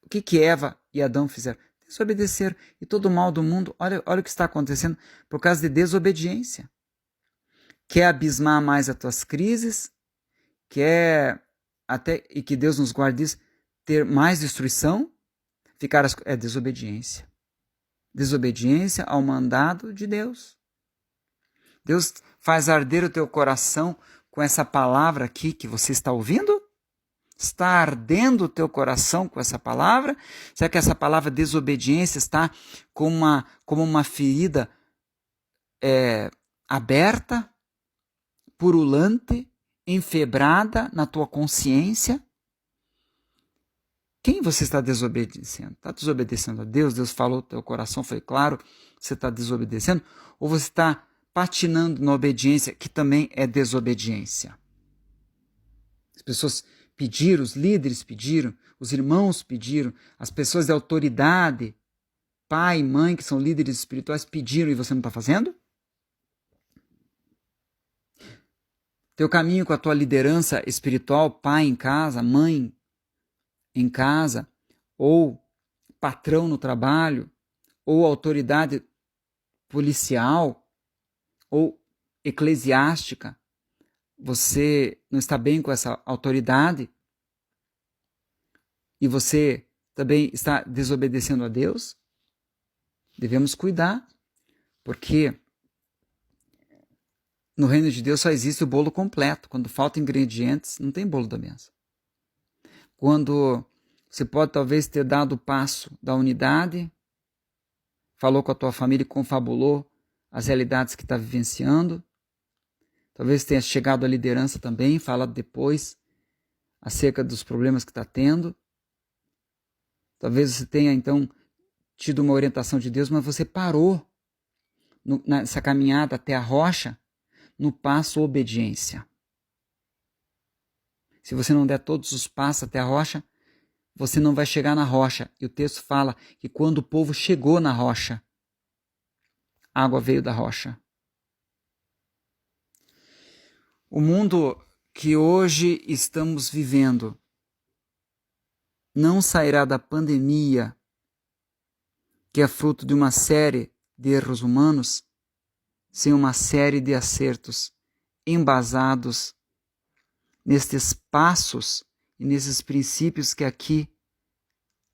O que Eva e Adão fizeram? Desobedeceram. E todo o mal do mundo, olha o que está acontecendo por causa de desobediência. Quer abismar mais as tuas crises? Quer até, e que Deus nos guarde disso, ter mais destruição? É desobediência. Desobediência ao mandado de Deus. Deus faz arder o teu coração com essa palavra aqui que você está ouvindo? Está ardendo o teu coração com essa palavra? Será que essa palavra desobediência está como uma ferida aberta, purulante, enfebrada na tua consciência? Quem você está desobedecendo? Está desobedecendo a Deus? Deus falou, teu coração foi claro, você está desobedecendo? Ou você está patinando na obediência, que também é desobediência? As pessoas pediram, os líderes pediram, os irmãos pediram, as pessoas de autoridade, pai e mãe, que são líderes espirituais, pediram e você não está fazendo? Teu caminho com a tua liderança espiritual, pai em casa, mãe em casa, ou patrão no trabalho, ou autoridade policial, ou eclesiástica, você não está bem com essa autoridade e você também está desobedecendo a Deus? Devemos cuidar, porque no reino de Deus só existe o bolo completo. Quando faltam ingredientes, não tem bolo da mesa. Quando você pode talvez ter dado o passo da unidade, falou com a tua família e confabulou as realidades que está vivenciando, talvez tenha chegado à liderança também, falado depois acerca dos problemas que está tendo. Talvez você tenha, então, tido uma orientação de Deus, mas você parou nessa caminhada até a rocha no passo obediência. Se você não der todos os passos até a rocha, você não vai chegar na rocha. E o texto fala que quando o povo chegou na rocha, a água veio da rocha. O mundo que hoje estamos vivendo não sairá da pandemia, que é fruto de uma série de erros humanos, sem uma série de acertos embasados nestes passos e nesses princípios que aqui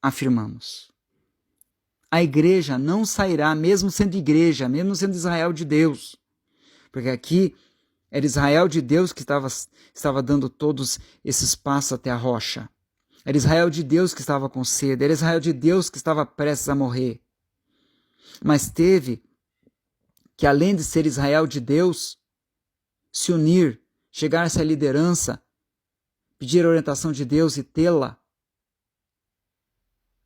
afirmamos. A igreja não sairá, mesmo sendo igreja, mesmo sendo Israel de Deus, porque aqui era Israel de Deus que estava dando todos esses passos até a rocha. Era Israel de Deus que estava com sede, era Israel de Deus que estava prestes a morrer. Mas teve que, além de ser Israel de Deus, se unir, chegar a essa liderança, pedir a orientação de Deus e tê-la.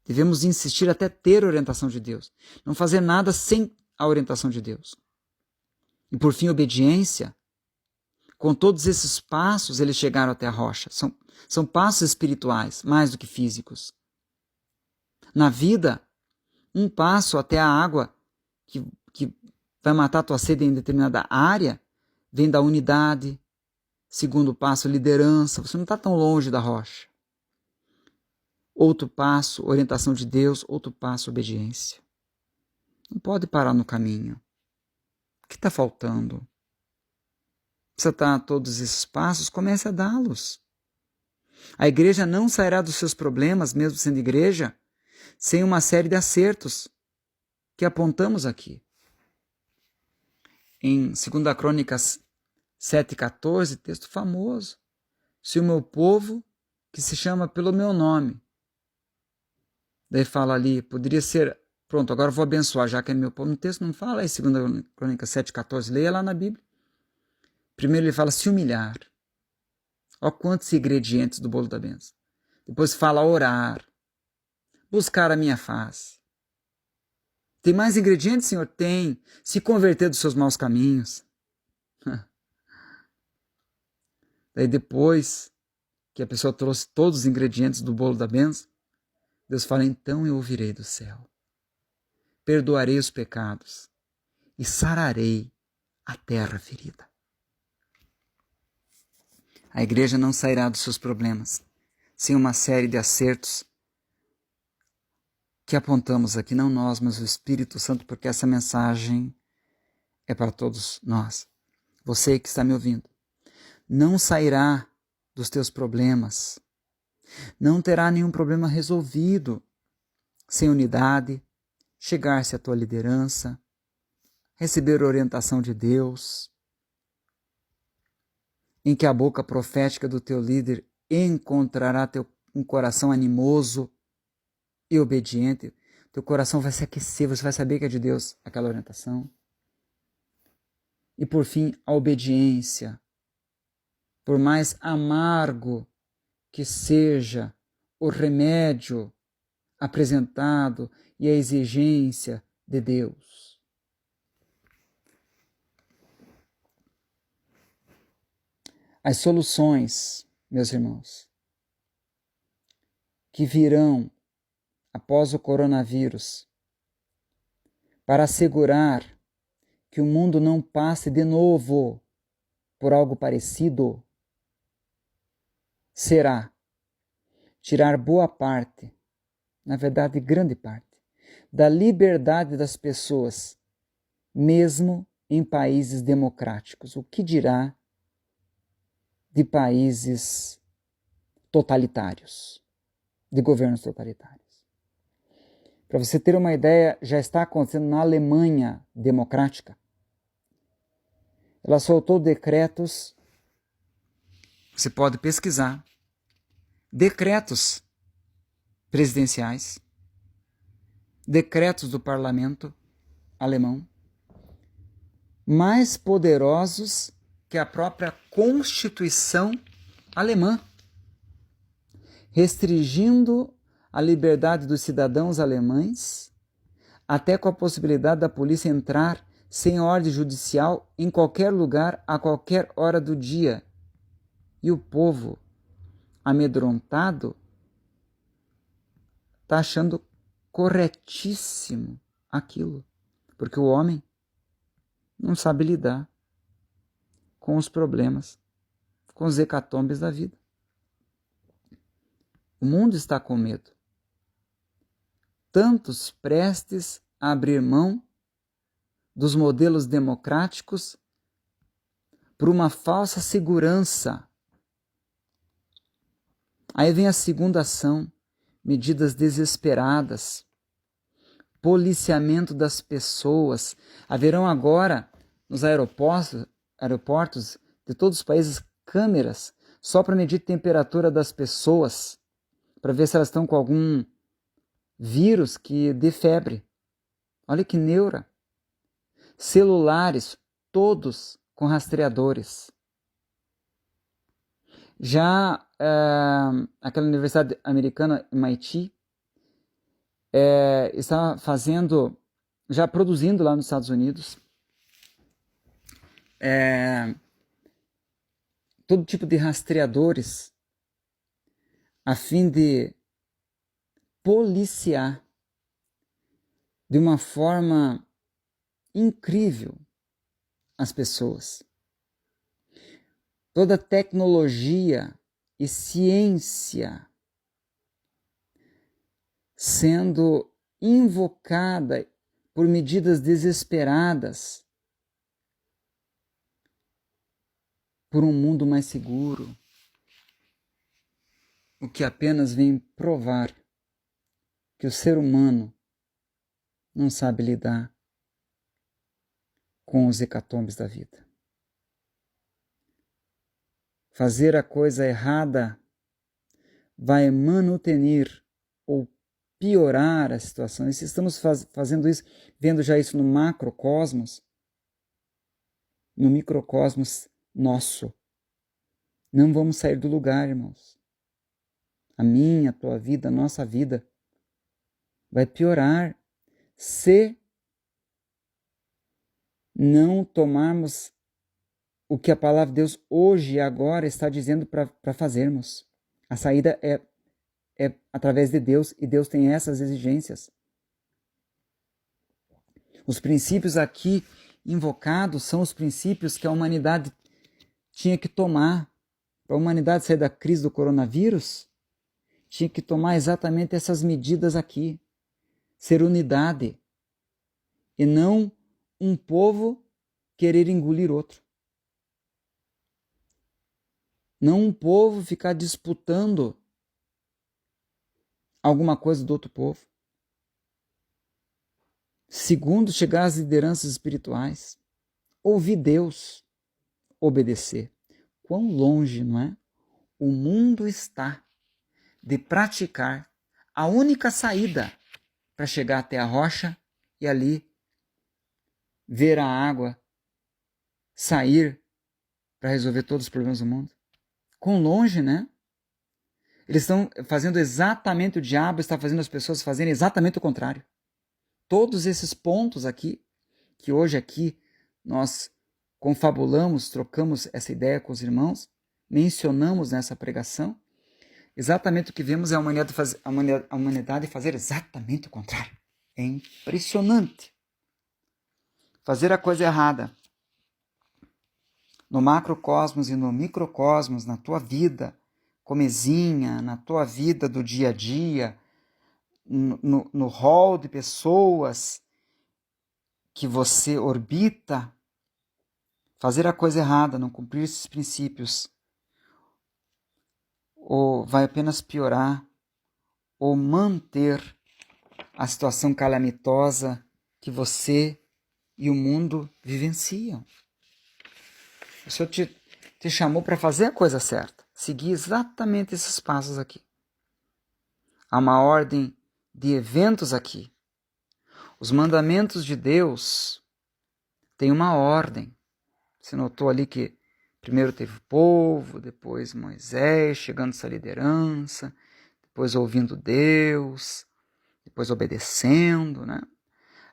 Devemos insistir até ter a orientação de Deus. Não fazer nada sem a orientação de Deus. E por fim, obediência. Com todos esses passos, eles chegaram até a rocha. São passos espirituais, mais do que físicos. Na vida, um passo até a água que vai matar a tua sede em determinada área, vem da unidade. Segundo passo, liderança. Você não está tão longe da rocha. Outro passo, orientação de Deus. Outro passo, obediência. Não pode parar no caminho. O que está faltando? Precisa dar todos esses passos, comece a dá-los. A igreja não sairá dos seus problemas, mesmo sendo igreja, sem uma série de acertos que apontamos aqui. Em 2 Crônicas 7,14, texto famoso. Se o meu povo, que se chama pelo meu nome. Daí fala ali, poderia ser, pronto, agora eu vou abençoar, já que é meu povo. No texto não fala, é 2 Crônicas 7,14, leia lá na Bíblia. Primeiro ele fala se humilhar. Ó quantos ingredientes do bolo da bênção. Depois fala orar, buscar a minha face. Tem mais ingredientes, Senhor? Tem. Se converter dos seus maus caminhos. Daí depois que a pessoa trouxe todos os ingredientes do bolo da bênção, Deus fala, então eu ouvirei do céu. Perdoarei os pecados e sararei a terra ferida. A igreja não sairá dos seus problemas sem uma série de acertos que apontamos aqui, não nós, mas o Espírito Santo, porque essa mensagem é para todos nós. Você que está me ouvindo, não sairá dos teus problemas, não terá nenhum problema resolvido sem unidade, chegar-se à tua liderança, receber orientação de Deus, em que a boca profética do teu líder encontrará um coração animoso e obediente. Teu coração vai se aquecer, você vai saber que é de Deus aquela orientação. E por fim, a obediência. Por mais amargo que seja o remédio apresentado e a exigência de Deus. As soluções, meus irmãos, que virão após o coronavírus para assegurar que o mundo não passe de novo por algo parecido, será tirar boa parte, na verdade grande parte, da liberdade das pessoas, mesmo em países democráticos. O que dirá de países totalitários, de governos totalitários? Para você ter uma ideia, já está acontecendo na Alemanha democrática. Ela soltou decretos, você pode pesquisar, decretos presidenciais, decretos do parlamento alemão, mais poderosos que a própria Constituição alemã, restringindo a liberdade dos cidadãos alemães, até com a possibilidade da polícia entrar sem ordem judicial em qualquer lugar, a qualquer hora do dia. E o povo, amedrontado, está achando corretíssimo aquilo, porque o homem não sabe lidar com os problemas, com os hecatombes da vida. O mundo está com medo. Tantos prestes a abrir mão dos modelos democráticos por uma falsa segurança. Aí vem a segunda ação, medidas desesperadas, policiamento das pessoas. Haverão agora nos aeroportos de todos os países câmeras só para medir a temperatura das pessoas, para ver se elas estão com algum vírus que dê febre. Olha que neura. Celulares, todos com rastreadores. Já aquela universidade americana, MIT, está fazendo, já produzindo lá nos Estados Unidos, todo tipo de rastreadores a fim de policiar de uma forma incrível as pessoas. Toda tecnologia e ciência sendo invocada por medidas desesperadas por um mundo mais seguro, o que apenas vem provar que o ser humano não sabe lidar com os hecatombes da vida. Fazer a coisa errada vai manutenir ou piorar a situação. E se estamos fazendo isso, vendo já isso no macrocosmos, no microcosmos nosso, Não vamos sair do lugar, irmãos. A minha, a tua vida, a nossa vida vai piorar se não tomarmos o que a palavra de Deus hoje e agora está dizendo para fazermos. A saída é através de Deus, e Deus tem essas exigências. Os princípios aqui invocados são os princípios que a humanidade tinha que tomar. Para a humanidade sair da crise do coronavírus, tinha que tomar exatamente essas medidas aqui. Ser unidade. E não um povo querer engolir outro. Não um povo ficar disputando alguma coisa do outro povo. Segundo, chegar às lideranças espirituais. Ouvir Deus. Obedecer. Quão longe, não é? O mundo está de praticar a única saída para chegar até a rocha e ali ver a água sair para resolver todos os problemas do mundo. Quão longe, né? Eles estão fazendo exatamente, o diabo está fazendo as pessoas fazerem exatamente o contrário. Todos esses pontos aqui, que hoje aqui nós confabulamos, trocamos essa ideia com os irmãos, mencionamos nessa pregação, exatamente o que vemos é a humanidade fazer exatamente o contrário. É impressionante. Fazer a coisa errada. No macrocosmos e no microcosmos, na tua vida comezinha, na tua vida do dia a dia, no hall de pessoas que você orbita, fazer a coisa errada, não cumprir esses princípios, ou vai apenas piorar, ou manter a situação calamitosa que você e o mundo vivenciam. O Senhor te chamou para fazer a coisa certa, seguir exatamente esses passos aqui. Há uma ordem de eventos aqui. Os mandamentos de Deus têm uma ordem. Você notou ali que primeiro teve o povo, depois Moisés chegando essa liderança, depois ouvindo Deus, depois obedecendo, né?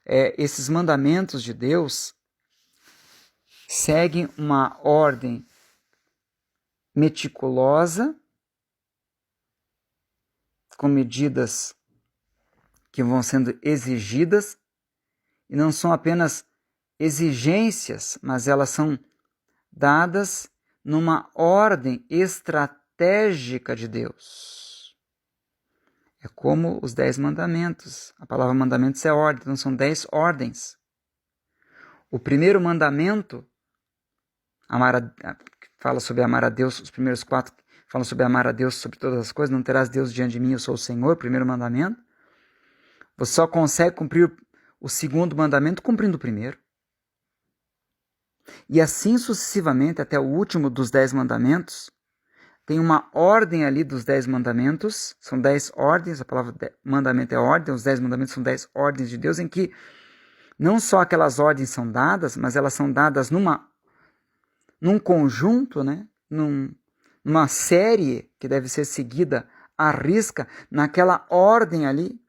Esses mandamentos de Deus seguem uma ordem meticulosa, com medidas que vão sendo exigidas, e não são apenas exigências, mas elas são dadas numa ordem estratégica de Deus. É como os 10 mandamentos. A palavra mandamentos é ordem, então são 10 ordens. O primeiro mandamento fala sobre amar a Deus, os primeiros 4 falam sobre amar a Deus sobre todas as coisas, não terás Deus diante de mim, eu sou o Senhor, primeiro mandamento. Você só consegue cumprir o segundo mandamento cumprindo o primeiro. E assim sucessivamente, até o último dos 10 mandamentos, tem uma ordem ali dos 10 mandamentos, são 10 ordens, a palavra mandamento é ordem, os 10 mandamentos são 10 ordens de Deus, em que não só aquelas ordens são dadas, mas elas são dadas num conjunto, né? Numa série que deve ser seguida à risca, naquela ordem ali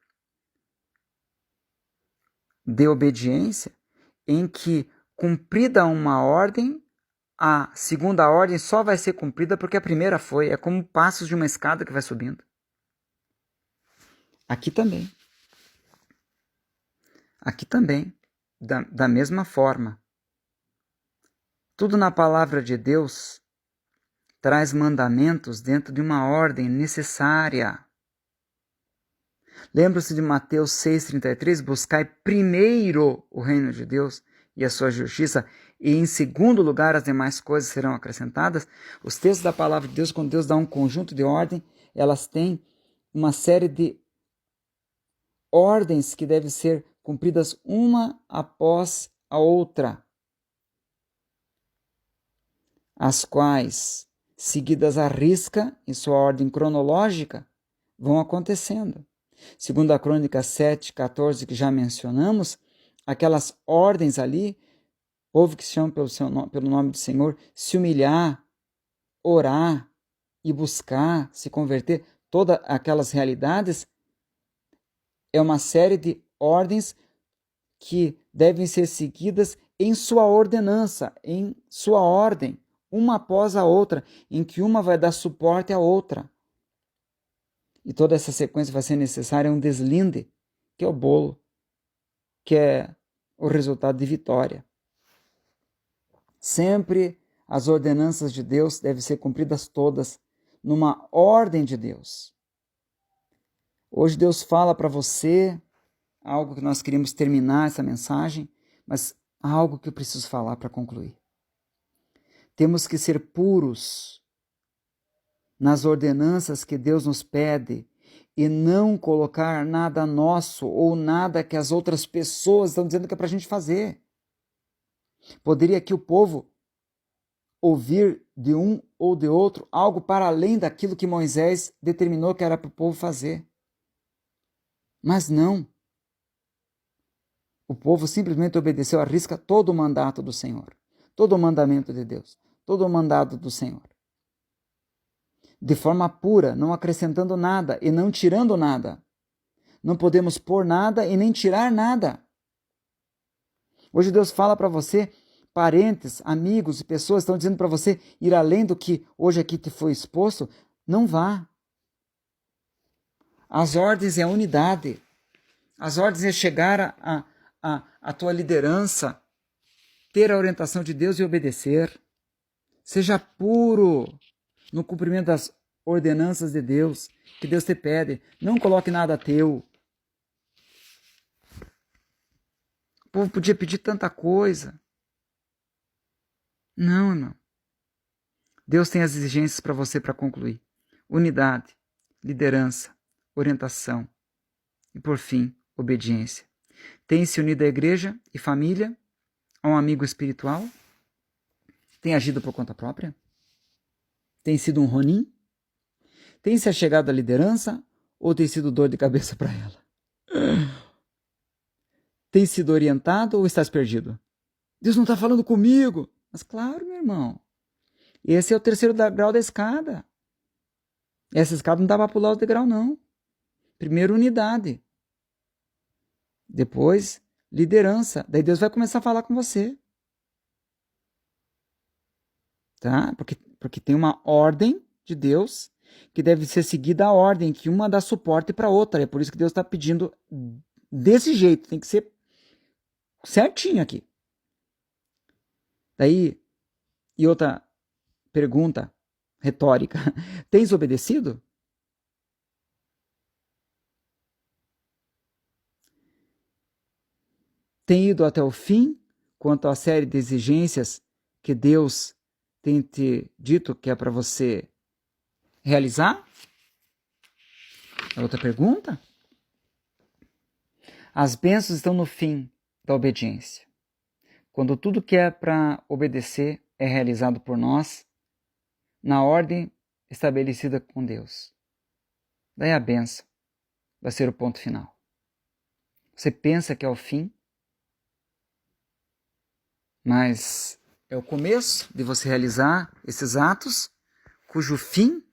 de obediência, em que, cumprida uma ordem, a segunda ordem só vai ser cumprida porque a primeira foi. É como passos de uma escada que vai subindo. Aqui também. Aqui também. Da mesma forma. Tudo na palavra de Deus traz mandamentos dentro de uma ordem necessária. Lembra-se de Mateus 6,33? Buscai primeiro o reino de Deus e a sua justiça, e em segundo lugar as demais coisas serão acrescentadas. Os textos da palavra de Deus, quando Deus dá um conjunto de ordem, elas têm uma série de ordens que devem ser cumpridas uma após a outra, as quais, seguidas à risca, em sua ordem cronológica, vão acontecendo. Segundo a Crônica 7,14, que já mencionamos, aquelas ordens ali, povo que se chama pelo nome do Senhor, se humilhar, orar e buscar se converter, todas aquelas realidades, é uma série de ordens que devem ser seguidas em sua ordenança, em sua ordem, uma após a outra, em que uma vai dar suporte à outra. E toda essa sequência vai ser necessária um deslinde, que é o bolo, que é o resultado de vitória. Sempre as ordenanças de Deus devem ser cumpridas todas numa ordem de Deus. Hoje Deus fala para você algo que nós queríamos terminar essa mensagem, mas algo que eu preciso falar para concluir. Temos que ser puros nas ordenanças que Deus nos pede e não colocar nada nosso ou nada que as outras pessoas estão dizendo que é para a gente fazer. Poderia aqui o povo ouvir de um ou de outro algo para além daquilo que Moisés determinou que era para o povo fazer. Mas não. O povo simplesmente obedeceu à risca todo o mandato do Senhor, todo o mandamento de Deus, todo o mandado do Senhor. De forma pura, não acrescentando nada e não tirando nada. Não podemos pôr nada e nem tirar nada. Hoje Deus fala para você, parentes, amigos e pessoas estão dizendo para você ir além do que hoje aqui te foi exposto. Não vá. As ordens é a unidade. As ordens é chegar a tua liderança, ter a orientação de Deus e obedecer. Seja puro no cumprimento das ordenanças de Deus, que Deus te pede. Não coloque nada teu. O povo podia pedir tanta coisa. Não, irmão. Deus tem as exigências para você para concluir. Unidade, liderança, orientação e, por fim, obediência. Tem se unido à igreja e família, a um amigo espiritual? Tem agido por conta própria? Tem sido um ronim? Tem se achegado à liderança ou tem sido dor de cabeça para ela? Tem sido orientado ou estás perdido? Deus não está falando comigo. Mas claro, meu irmão. Esse é o terceiro grau da escada. Essa escada não dá para pular o degrau, não. Primeiro, unidade. Depois, liderança. Daí Deus vai começar a falar com você. Tá? Porque tem uma ordem de Deus que deve ser seguida a ordem, que uma dá suporte para outra. É por isso que Deus está pedindo desse jeito. Tem que ser certinho aqui. Daí, e outra pergunta retórica. Tens obedecido? Tem ido até o fim quanto à série de exigências que Deus tem te dito que é para você realizar? É outra pergunta. As bênçãos estão no fim da obediência. Quando tudo que é para obedecer é realizado por nós, na ordem estabelecida com Deus. Daí a bênção vai ser o ponto final. Você pensa que é o fim, mas é o começo de você realizar esses atos, cujo fim,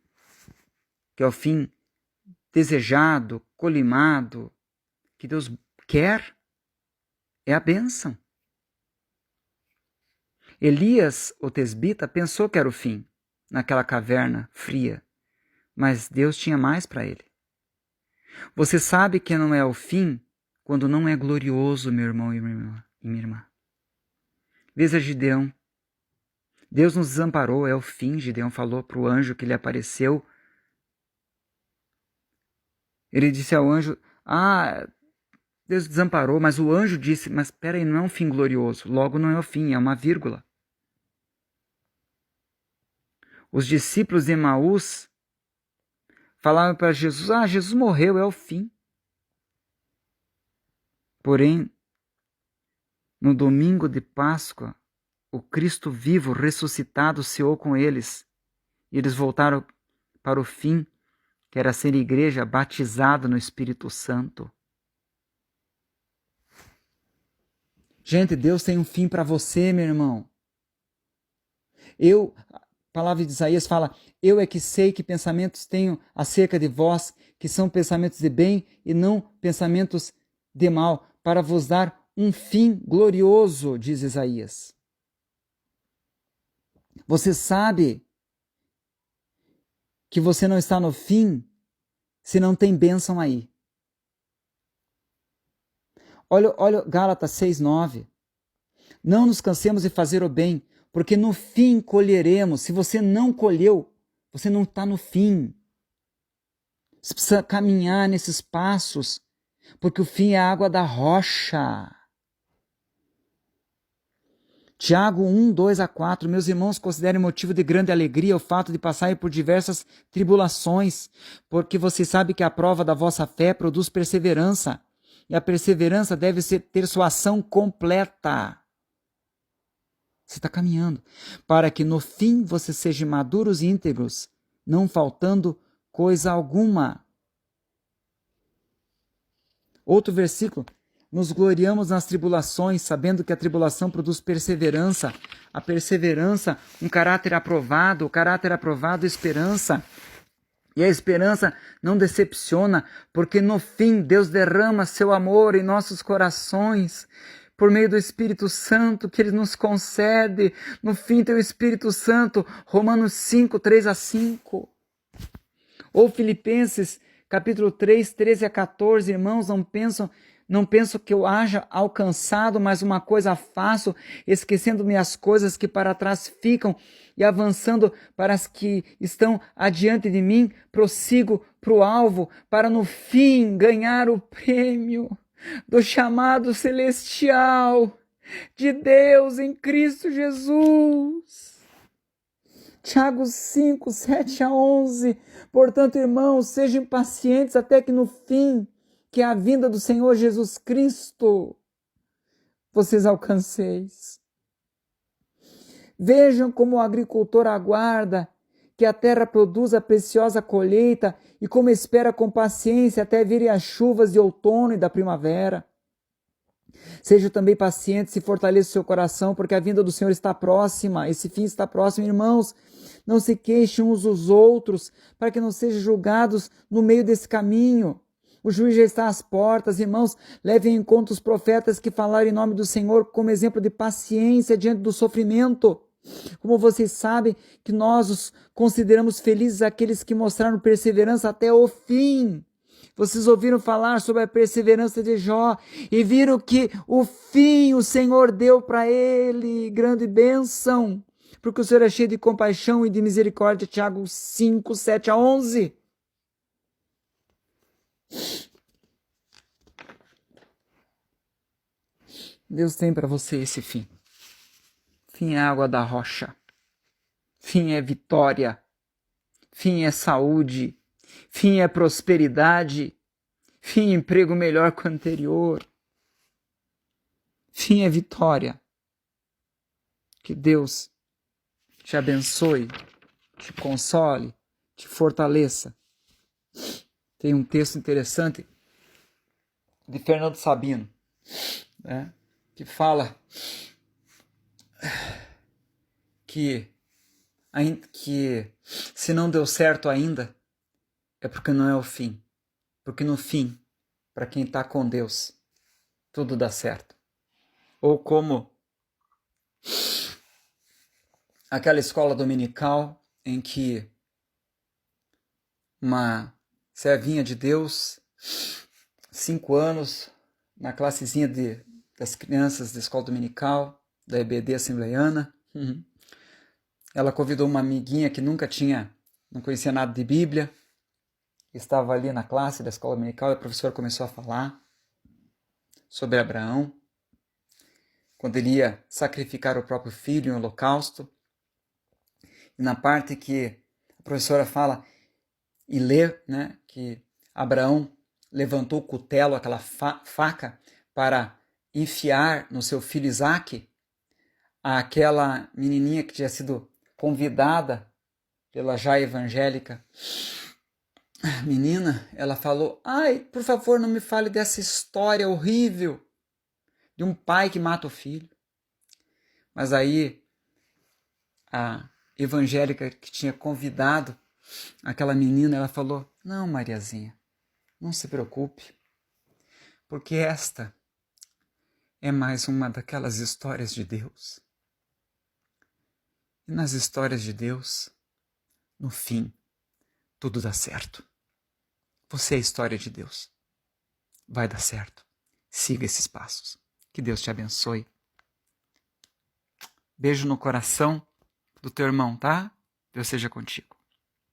que é o fim desejado, colimado, que Deus quer, é a bênção. Elias, o tesbita, pensou que era o fim, naquela caverna fria, mas Deus tinha mais para ele. Você sabe que não é o fim quando não é glorioso, meu irmão e minha irmã. Veja Gideão. Deus nos desamparou, é o fim, Gideão falou para o anjo que lhe apareceu. Ele disse ao anjo, Deus desamparou, mas o anjo disse, mas espera aí, não é um fim glorioso, logo não é o fim, é uma vírgula. Os discípulos de Emaús falavam para Jesus, Jesus morreu, é o fim. Porém, no domingo de Páscoa, o Cristo vivo, ressuscitado, ceou com eles. E eles voltaram para o fim, que era ser igreja batizada no Espírito Santo. Gente, Deus tem um fim para você, meu irmão. palavra de Isaías fala: eu é que sei que pensamentos tenho acerca de vós, que são pensamentos de bem e não pensamentos de mal, para vos dar um fim glorioso, diz Isaías. Você sabe que você não está no fim se não tem bênção aí. Olha Gálatas 6:9. Não nos cansemos de fazer o bem, porque no fim colheremos. Se você não colheu, você não está no fim. Você precisa caminhar nesses passos, porque o fim é a água da rocha. Tiago 1:2-4. Meus irmãos, considerem motivo de grande alegria o fato de passarem por diversas tribulações, porque você sabe que a prova da vossa fé produz perseverança, e a perseverança deve ter sua ação completa. Você está caminhando, para que no fim você seja maduros e íntegros, não faltando coisa alguma. Outro versículo: nos gloriamos nas tribulações, sabendo que a tribulação produz perseverança. A perseverança, um caráter aprovado, o caráter aprovado, esperança. E a esperança não decepciona, porque no fim Deus derrama seu amor em nossos corações, por meio do Espírito Santo que Ele nos concede. No fim tem o Espírito Santo, Romanos 5:3-5. Ou Filipenses, capítulo 3, 13-14, irmãos, não penso que eu haja alcançado, mas uma coisa faço, esquecendo-me as coisas que para trás ficam e avançando para as que estão adiante de mim, prossigo para o alvo, para no fim ganhar o prêmio do chamado celestial de Deus em Cristo Jesus. Tiago 5, 7-11. Portanto, irmãos, sejam pacientes até que no fim, que é a vinda do Senhor Jesus Cristo, vocês alcanceis. Vejam como o agricultor aguarda que a terra produza a preciosa colheita e como espera com paciência até virem as chuvas de outono e da primavera. Sejam também pacientes e fortaleça o seu coração, porque a vinda do Senhor está próxima, esse fim está próximo. Irmãos, não se queixem uns dos outros, para que não sejam julgados no meio desse caminho. O juiz já está às portas. Irmãos, levem em conta os profetas que falaram em nome do Senhor como exemplo de paciência diante do sofrimento. Como vocês sabem que nós os consideramos felizes aqueles que mostraram perseverança até o fim. Vocês ouviram falar sobre a perseverança de Jó e viram que o fim o Senhor deu para ele, grande bênção, porque o Senhor é cheio de compaixão e de misericórdia. Tiago 5, 7-11. Deus tem para você esse fim. Fim é água da rocha. Fim é vitória. Fim é saúde. Fim é prosperidade. Fim é emprego melhor que o anterior. Fim é vitória. Que Deus te abençoe, te console, te fortaleça. Tem um texto interessante de Fernando Sabino, né, que fala que se não deu certo ainda, é porque não é o fim. Porque no fim, para quem está com Deus, tudo dá certo. Ou como aquela escola dominical em que uma servinha de Deus, 5 anos, na classezinha das crianças da escola dominical, da EBD Assembleiana, ela convidou uma amiguinha que não conhecia nada de Bíblia, estava ali na classe da escola dominical, e a professora começou a falar sobre Abraão, quando ele ia sacrificar o próprio filho em holocausto. E na parte que a professora fala e lê, né, que Abraão levantou o cutelo, aquela faca, para enfiar no seu filho Isaque, aquela menininha que tinha sido convidada pela já evangélica menina, ela falou: ai, por favor, não me fale dessa história horrível de um pai que mata o filho. Mas aí a evangélica que tinha convidado aquela menina, ela falou: não, Mariazinha, não se preocupe, porque esta é mais uma daquelas histórias de Deus. E nas histórias de Deus, no fim, tudo dá certo. Você é a história de Deus. Vai dar certo. Siga esses passos. Que Deus te abençoe. Beijo no coração do teu irmão, tá? Deus seja contigo.